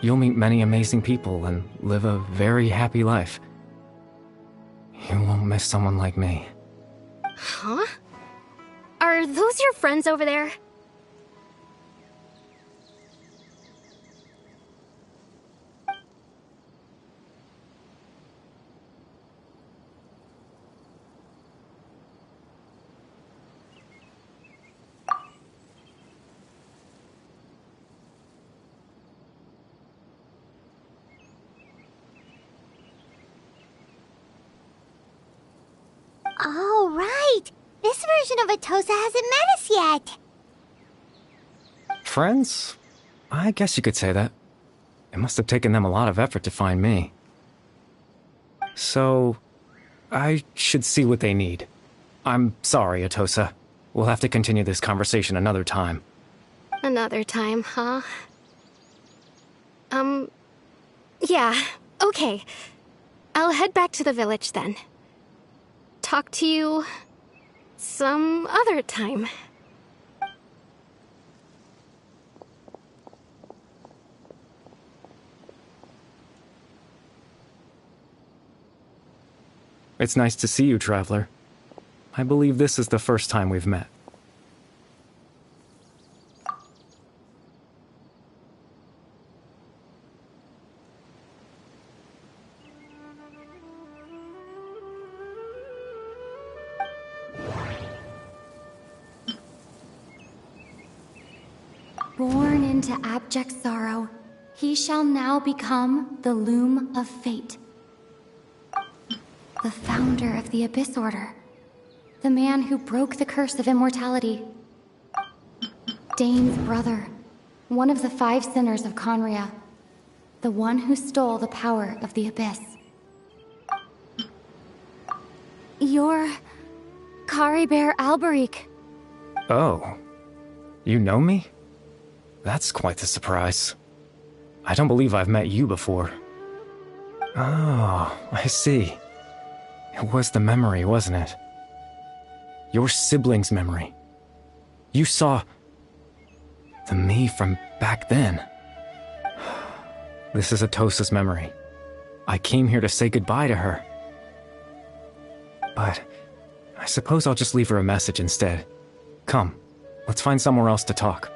You'll meet many amazing people and live a very happy life. You won't miss someone like me. Huh? Are those your friends over there? Oh, right. This version of Atosa hasn't met us yet. Friends? I guess you could say that. It must have taken them a lot of effort to find me. So, I should see what they need. I'm sorry, Atosa. We'll have to continue this conversation another time. Another time, huh? Yeah, okay. I'll head back to the village then. Talk to you some other time. It's nice to see you, Traveler. I believe this is the first time we've met. Born into abject sorrow, he shall now become the Loom of Fate. The founder of the Abyss Order. The man who broke the curse of immortality. Dane's brother. One of the 5 sinners of Conria. The one who stole the power of the Abyss. You're... Caribert Alberic. Oh. You know me? That's quite the surprise. I don't believe I've met you before. Oh, I see. It was the memory, wasn't it? Your sibling's memory. You saw... the me from back then. This is Atosa's memory. I came here to say goodbye to her. But I suppose I'll just leave her a message instead. Come, let's find somewhere else to talk.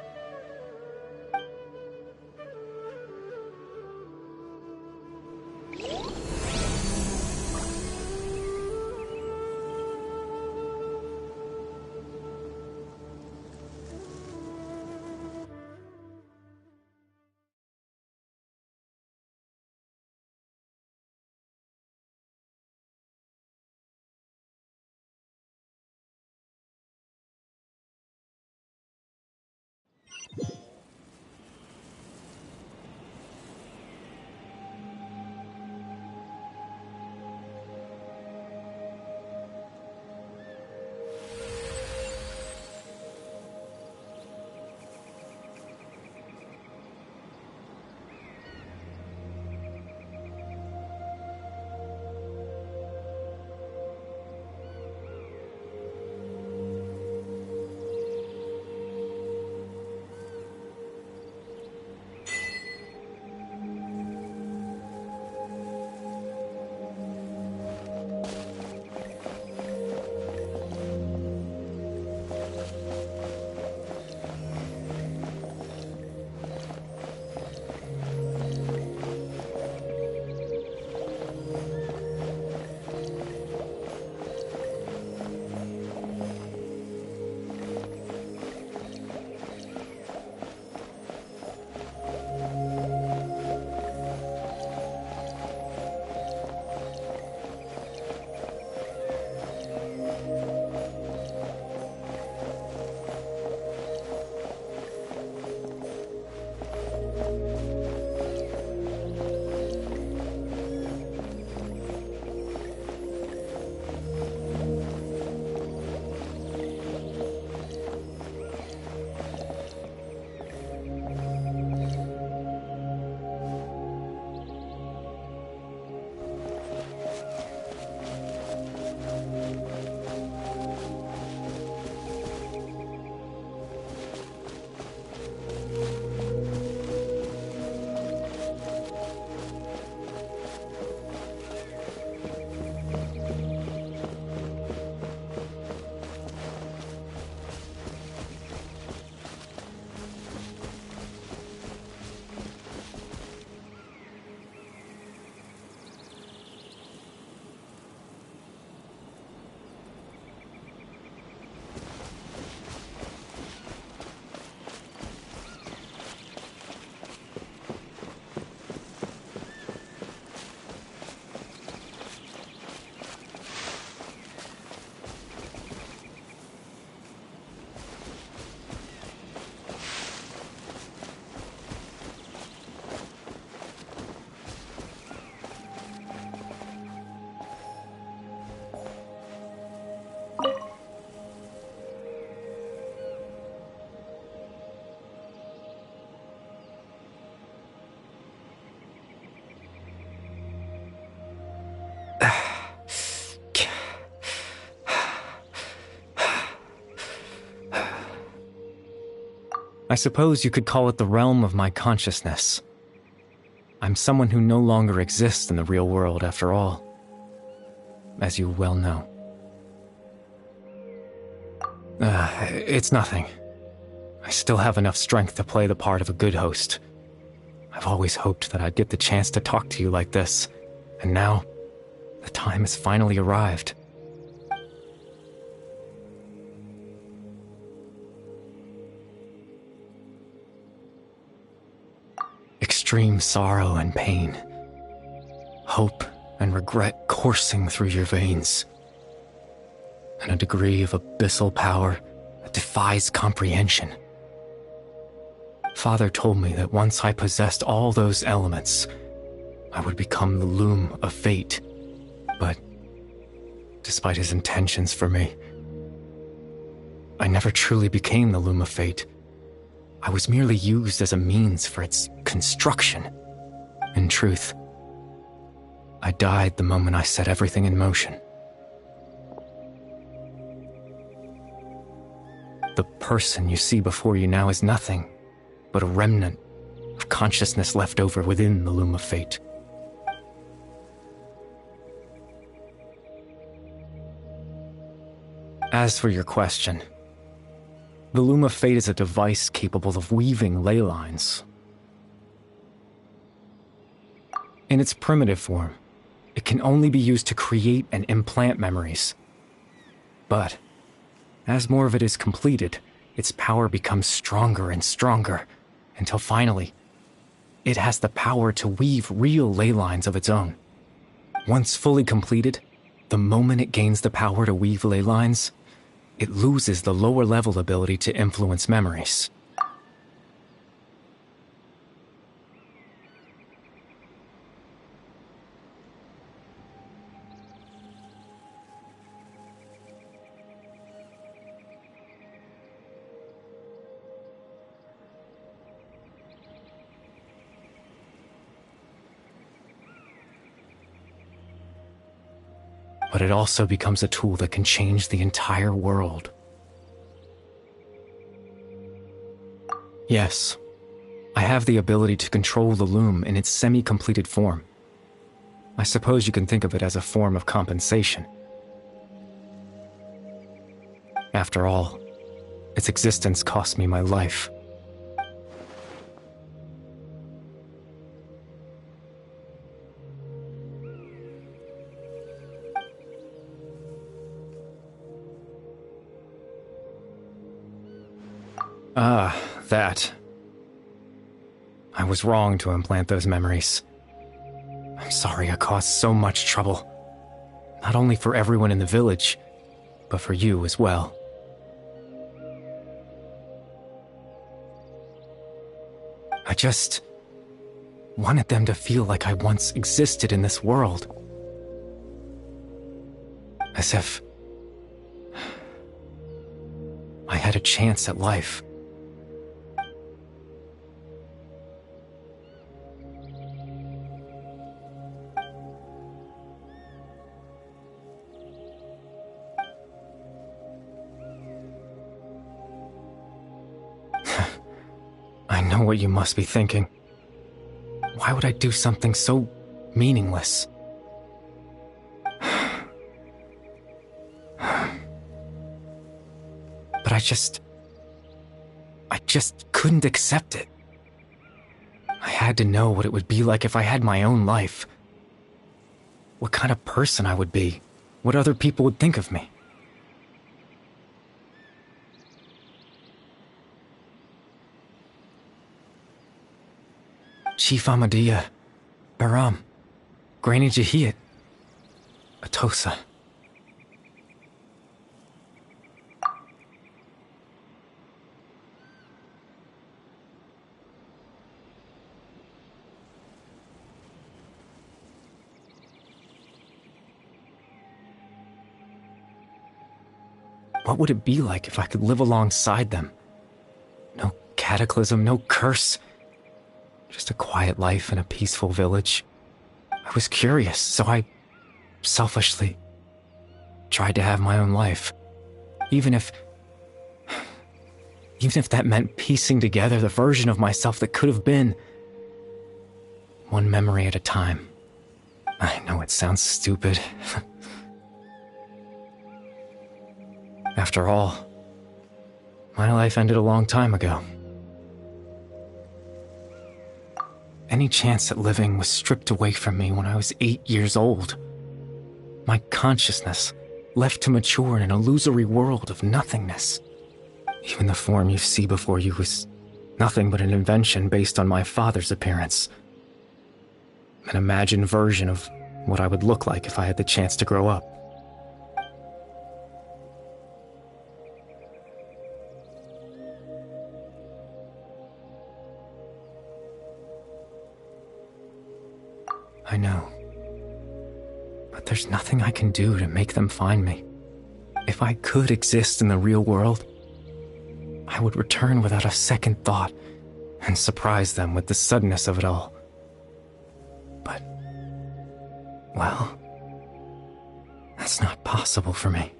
I suppose you could call it the realm of my consciousness. I'm someone who no longer exists in the real world, after all, as you well know. It's nothing. I still have enough strength to play the part of a good host. I've always hoped that I'd get the chance to talk to you like this, and now, the time has finally arrived. Extreme sorrow and pain, hope and regret coursing through your veins, and a degree of abyssal power that defies comprehension. Father told me that once I possessed all those elements, I would become the loom of fate. But despite his intentions for me, I never truly became the loom of fate. I was merely used as a means for its construction. In truth, I died the moment I set everything in motion. The person you see before you now is nothing but a remnant of consciousness left over within the loom of fate. As for your question, the loom of fate is a device capable of weaving ley lines. In its primitive form, it can only be used to create and implant memories. But as more of it is completed, its power becomes stronger and stronger, until finally, it has the power to weave real ley lines of its own. Once fully completed, the moment it gains the power to weave ley lines, it loses the lower-level ability to influence memories. But it also becomes a tool that can change the entire world. Yes, I have the ability to control the loom in its semi-completed form. I suppose you can think of it as a form of compensation. After all, its existence cost me my life. That. I was wrong to implant those memories. I'm sorry I caused so much trouble. Not only for everyone in the village, but for you as well. I just wanted them to feel like I once existed in this world. As if I had a chance at life. I know what you must be thinking. Why would I do something so meaningless? But I just couldn't accept it. I had to know what it would be like if I had my own life. What kind of person I would be. What other people would think of me. Chief Ahmadiyya, Baram, Granny Jahiyat, Atosa. What would it be like if I could live alongside them? No cataclysm, no curse. Just a quiet life in a peaceful village. I was curious, so I selfishly tried to have my own life. Even if Even if that meant piecing together the version of myself that could have been. One memory at a time. I know it sounds stupid. After all, my life ended a long time ago. Any chance at living was stripped away from me when I was 8 years old. My consciousness left to mature in an illusory world of nothingness. Even the form you see before you was nothing but an invention based on my father's appearance. An imagined version of what I would look like if I had the chance to grow up. I know. But there's nothing I can do to make them find me. If I could exist in the real world, I would return without a second thought and surprise them with the suddenness of it all. But, well, that's not possible for me.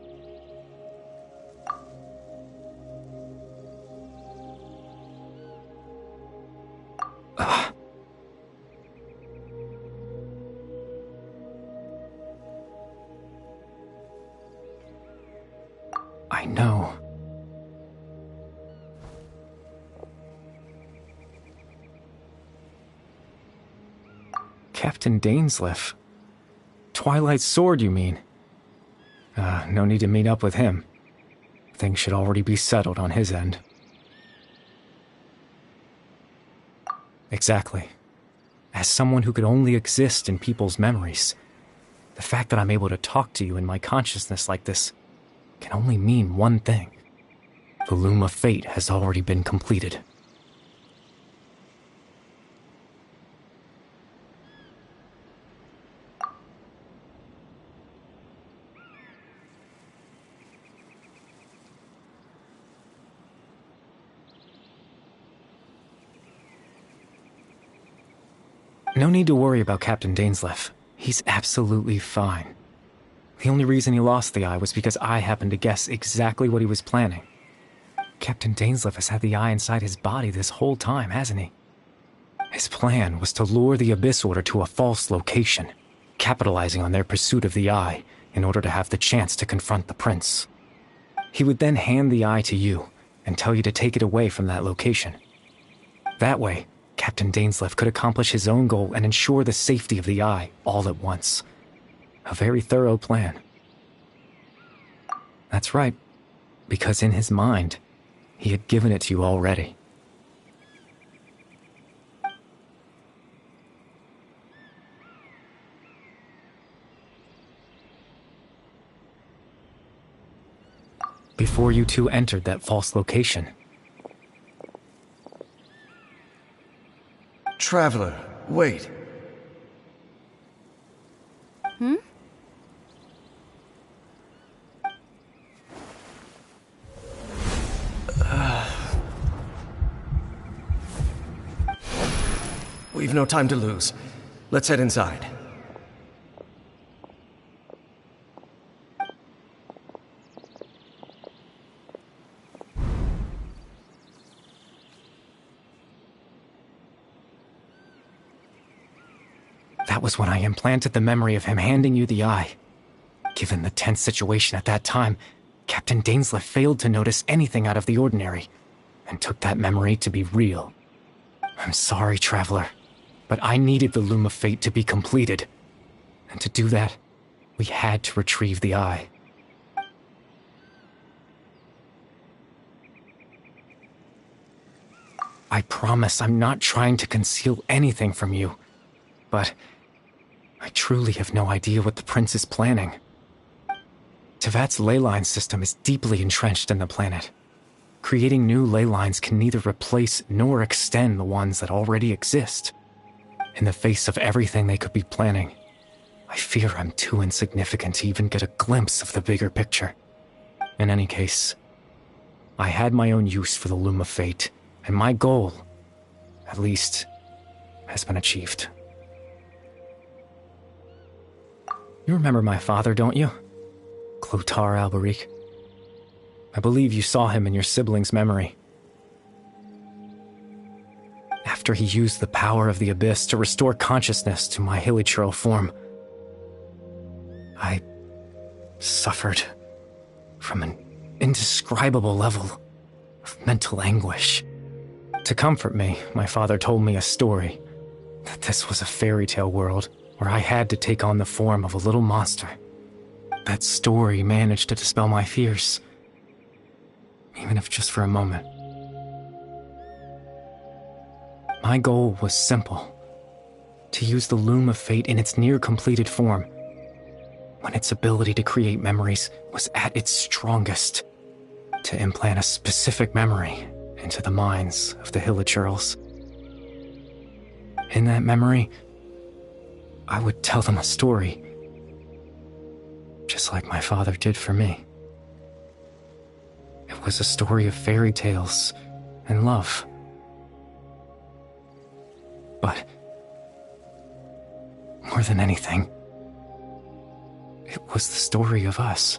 I know. Captain Dainsleif. Twilight Sword, you mean? No need to meet up with him. Things should already be settled on his end. Exactly. As someone who could only exist in people's memories, the fact that I'm able to talk to you in my consciousness like this can only mean one thing. The loom of fate has already been completed. No need to worry about Captain Dainsleif. He's absolutely fine. The only reason he lost the eye was because I happened to guess exactly what he was planning. Captain Dainsleif has had the eye inside his body this whole time, hasn't he? His plan was to lure the Abyss Order to a false location, capitalizing on their pursuit of the eye in order to have the chance to confront the prince. He would then hand the eye to you and tell you to take it away from that location. That way, Captain Dainsleif could accomplish his own goal and ensure the safety of the eye all at once. A very thorough plan. That's right, because in his mind, he had given it to you already. Before you two entered that false location. Traveler, wait. We've no time to lose. Let's head inside. That was when I implanted the memory of him handing you the eye. Given the tense situation at that time, Captain Dainsleif failed to notice anything out of the ordinary, and took that memory to be real. I'm sorry, Traveler, but I needed the Loom of Fate to be completed. And to do that, we had to retrieve the eye. I promise I'm not trying to conceal anything from you, but I truly have no idea what the Prince is planning. Tevat's ley line system is deeply entrenched in the planet. Creating new ley lines can neither replace nor extend the ones that already exist. In the face of everything they could be planning, I fear I'm too insignificant to even get a glimpse of the bigger picture. In any case, I had my own use for the Loom of Fate, and my goal, at least, has been achieved. You remember my father, don't you? Clotar Alberic. I believe you saw him in your sibling's memory. after he used the power of the Abyss to restore consciousness to my hilichurl form, I suffered from an indescribable level of mental anguish. To comfort me, my father told me a story, that this was a fairy tale world where I had to take on the form of a little monster. That story managed to dispel my fears, even if just for a moment. My goal was simple: to use the Loom of Fate in its near-completed form, when its ability to create memories was at its strongest, to implant a specific memory into the minds of the hilichurls. In that memory, I would tell them a story, just like my father did for me. It was a story of fairy tales and love. But more than anything, it was the story of us.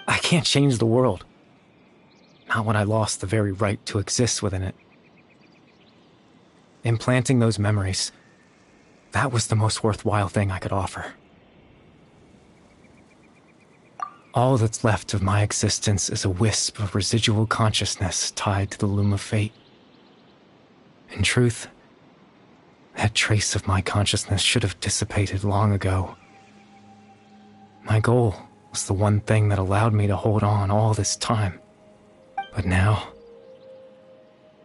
I can't change the world. Not when I lost the very right to exist within it. Implanting those memories, that was the most worthwhile thing I could offer. All that's left of my existence is a wisp of residual consciousness tied to the Loom of Fate. In truth, that trace of my consciousness should have dissipated long ago. My goal was the one thing that allowed me to hold on all this time. But now,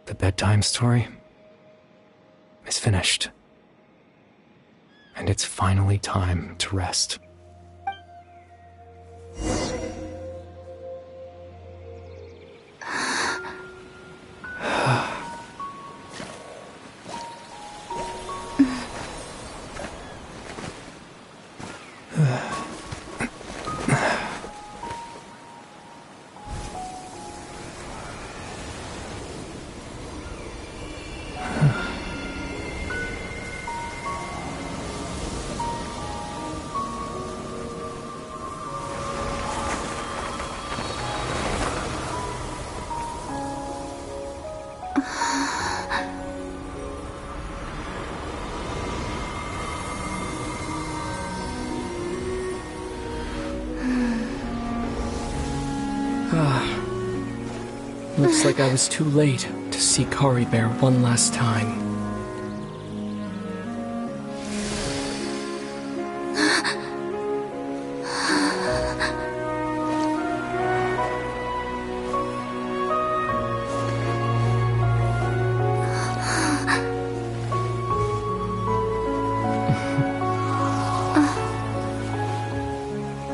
the bedtime story is finished. And it's finally time to rest. Looks like I was too late to see Kari Bear one last time.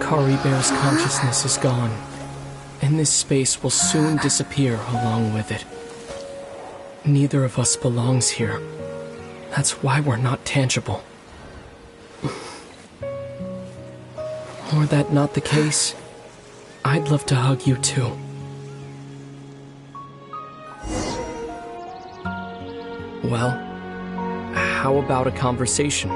Kari Bear's consciousness is gone, and this space will soon disappear along with it. Neither of us belongs here. That's why we're not tangible. Were that not the case, I'd love to hug you too. Well, how about a conversation?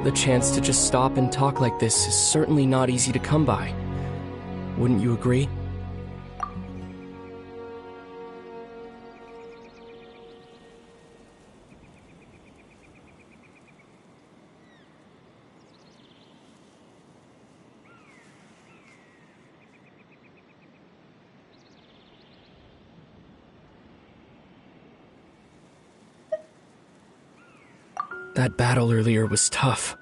The chance to just stop and talk like this is certainly not easy to come by. Wouldn't you agree? That battle earlier was tough.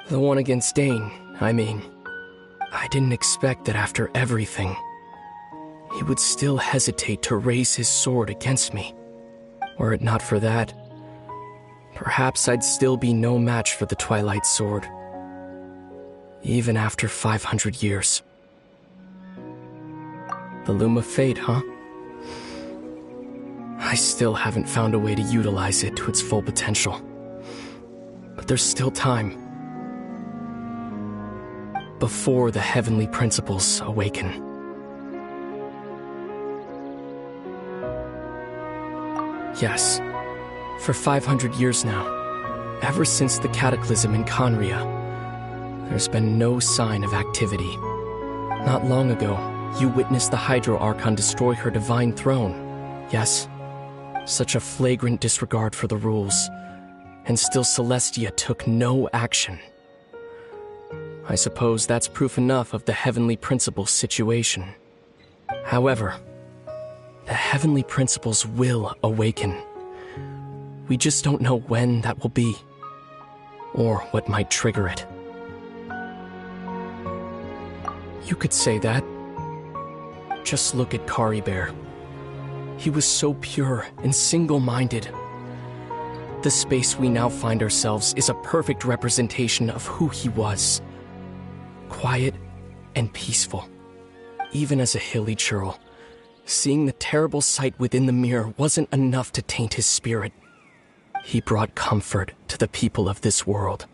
The one against Dane, I mean. I didn't expect that after everything, he would still hesitate to raise his sword against me. Were it not for that, perhaps I'd still be no match for the Twilight Sword, even after 500 years. The Loom of Fate, huh? I still haven't found a way to utilize it to its full potential. But there's still time. Before the heavenly principles awaken. Yes, for 500 years now, ever since the cataclysm in Conria, there's been no sign of activity. Not long ago, you witnessed the Hydro Archon destroy her divine throne. Yes, such a flagrant disregard for the rules, and still Celestia took no action. I suppose that's proof enough of the heavenly principles situation. However, the heavenly principles will awaken. We just don't know when that will be, or what might trigger it. You could say that. Just look at Caribert. He was so pure and single-minded. The space we now find ourselves is a perfect representation of who he was. Quiet and peaceful. Even as a hilly churl, seeing the terrible sight within the mirror wasn't enough to taint his spirit. He brought comfort to the people of this world,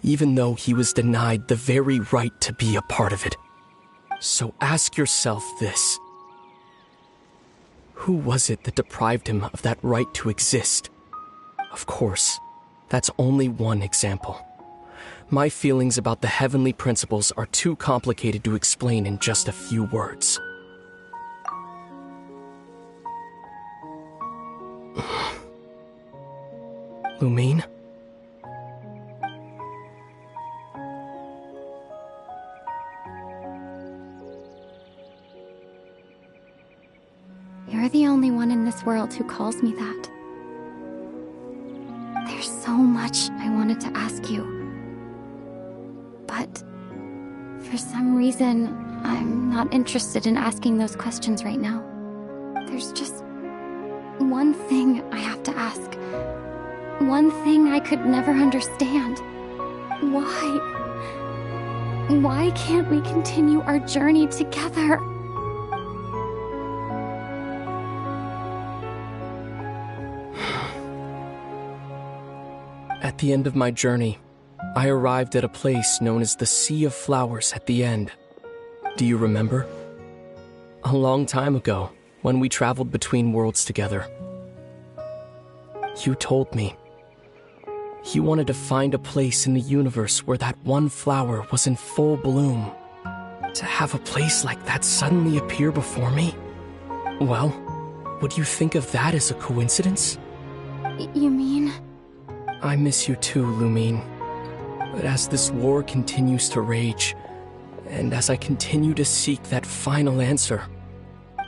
even though he was denied the very right to be a part of it. So ask yourself this. Who was it that deprived him of that right to exist? Of course, that's only one example. My feelings about the heavenly principles are too complicated to explain in just a few words. Lumine? You're the only one in this world who calls me that. There's so much I wanted to ask you. But for some reason, I'm not interested in asking those questions right now. There's just one thing I have to ask. One thing I could never understand. Why? Why can't we continue our journey together? At the end of my journey, I arrived at a place known as the Sea of Flowers at the end. Do you remember? A long time ago, when we traveled between worlds together. You told me. You wanted to find a place in the universe where that one flower was in full bloom. To have a place like that suddenly appear before me? Well, would you think of that as a coincidence? You mean? I miss you too, Lumine. But as this war continues to rage, and as I continue to seek that final answer,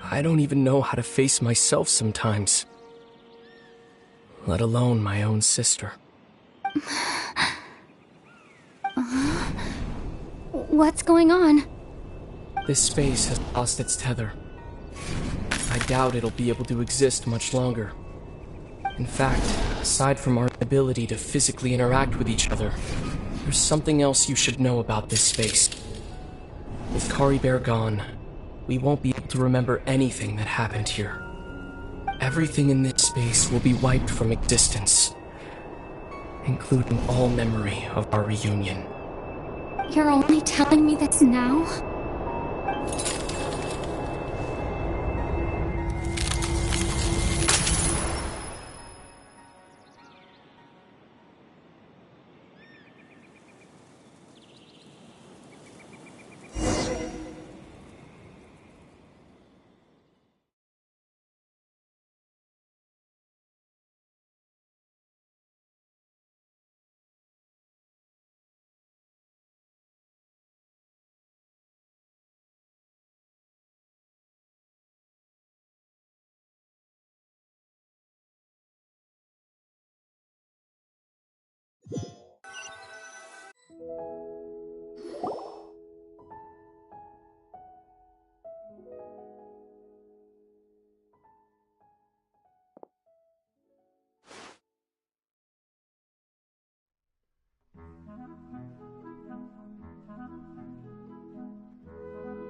I don't even know how to face myself sometimes. Let alone my own sister. What's going on? This space has lost its tether. I doubt it'll be able to exist much longer. In fact, aside from our ability to physically interact with each other, there's something else you should know about this space. With Caribert gone, we won't be able to remember anything that happened here. Everything in this space will be wiped from existence, including all memory of our reunion. You're only telling me this now?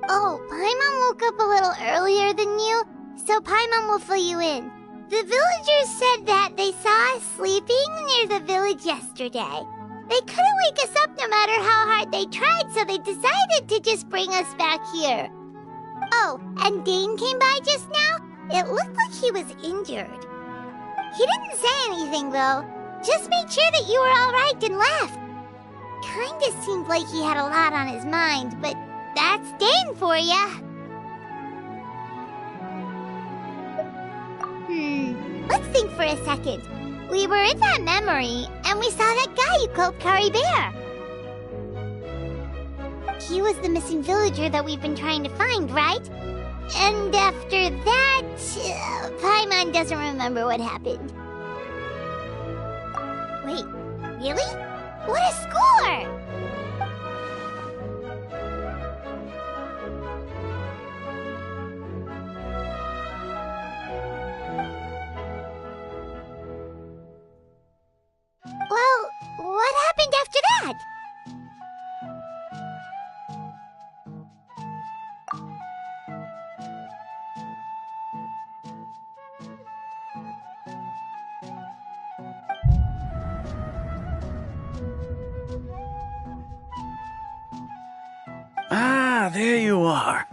Oh, Paimon woke up a little earlier than you, so Paimon will fill you in. The villagers said that they saw us sleeping near the village yesterday. They couldn't wake us up no matter how hard they tried, so they decided to just bring us back here. Oh, and Dane came by just now. It looked like he was injured. He didn't say anything, though. Just made sure that you were all right and left. Kinda seemed like he had a lot on his mind, but that's Dane for ya. Let's think for a second. We were in that memory, and we saw that guy you called Kari Bear. He was the missing villager that we've been trying to find, right? And after that, Paimon doesn't remember what happened. Wait, really? What a score! Well, what happened after that? Ah, there you are.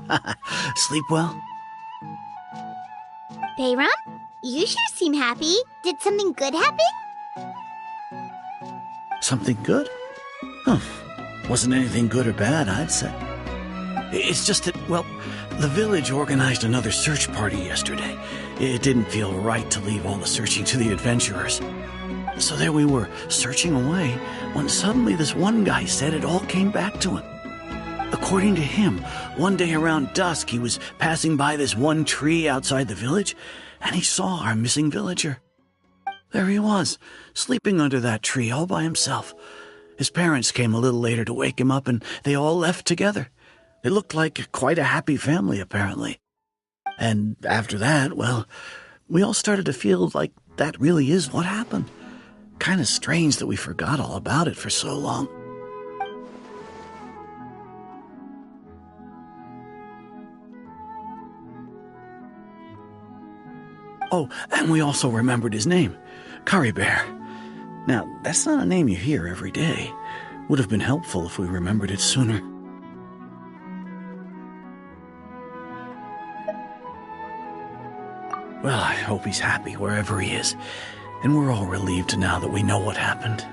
Sleep well? Bayram, you sure seem happy. Did something good happen? Something good? Wasn't anything good or bad, I'd say. It's just that, well, the village organized another search party yesterday. It didn't feel right to leave all the searching to the adventurers. So there we were, searching away, when suddenly this one guy said it all came back to him. According to him, one day around dusk he was passing by this one tree outside the village, and he saw our missing villager. There he was, sleeping under that tree all by himself. His parents came a little later to wake him up, and they all left together. They looked like quite a happy family, apparently. And after that, well, we all started to feel like that really is what happened. Kind of strange that we forgot all about it for so long. Oh, and we also remembered his name, Kari Bear. Now, that's not a name you hear every day. Would have been helpful if we remembered it sooner. Well, I hope he's happy wherever he is, and we're all relieved now that we know what happened.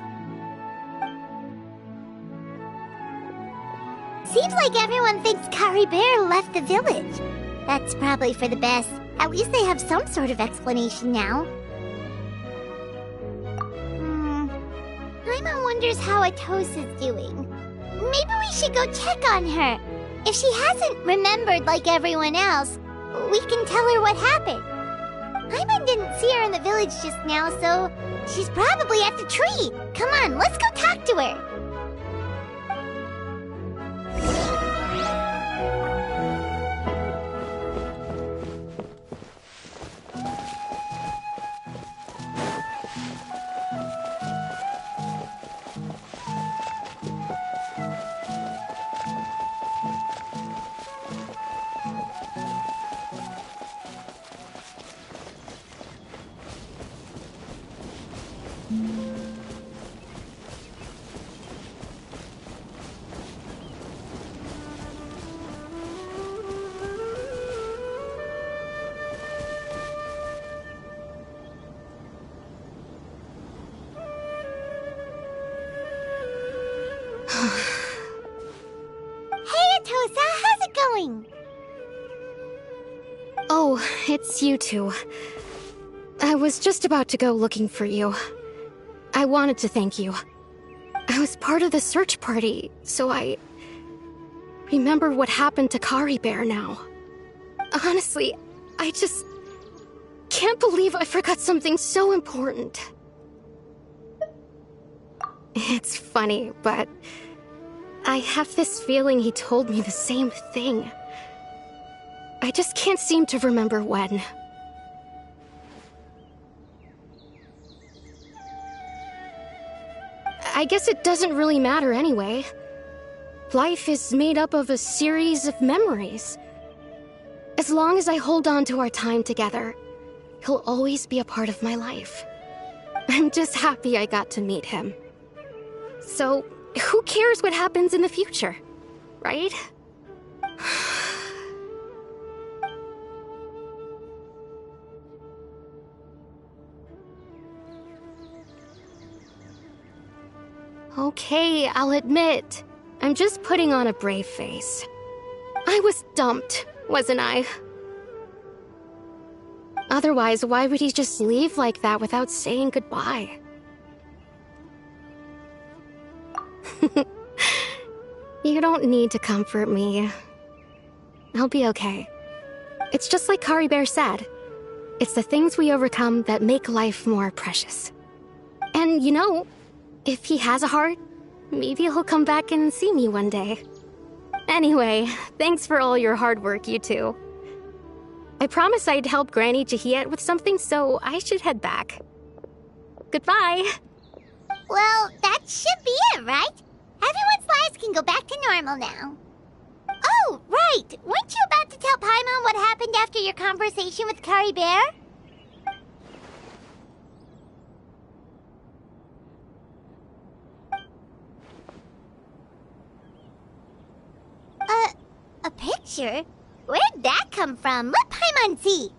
Seems like everyone thinks Kari Bear left the village. That's probably for the best. At least they have some sort of explanation now. Paimon wonders how Atosa's doing. Maybe we should go check on her. If she hasn't remembered like everyone else, we can tell her what happened. Paimon didn't see her in the village just now, so she's probably at the tree. Come on, let's go talk to her. Hey, Atosa, how's it going? Oh, it's you two. I was just about to go looking for you. I wanted to thank you. I was part of the search party, so I remember what happened to Kari Bear now. Honestly, I just can't believe I forgot something so important. It's funny, but I have this feeling he told me the same thing. I just can't seem to remember when. I guess it doesn't really matter anyway. Life is made up of a series of memories. As long as I hold on to our time together, he'll always be a part of my life. I'm just happy I got to meet him. So, who cares what happens in the future, right? Okay, I'll admit, I'm just putting on a brave face. I was dumped, wasn't I? Otherwise, why would he just leave like that without saying goodbye? You don't need to comfort me. I'll be okay. It's just like Kari Bear said. It's the things we overcome that make life more precious. And you know, if he has a heart, maybe he'll come back and see me one day. Anyway, thanks for all your hard work, you two. I promised I'd help Granny Jahiet with something, so I should head back. Goodbye. Well, that should be it, right? Everyone's lives can go back to normal now. Oh, right! Weren't you about to tell Paimon what happened after your conversation with Kari Bear? A picture? Where'd that come from? Let Paimon see.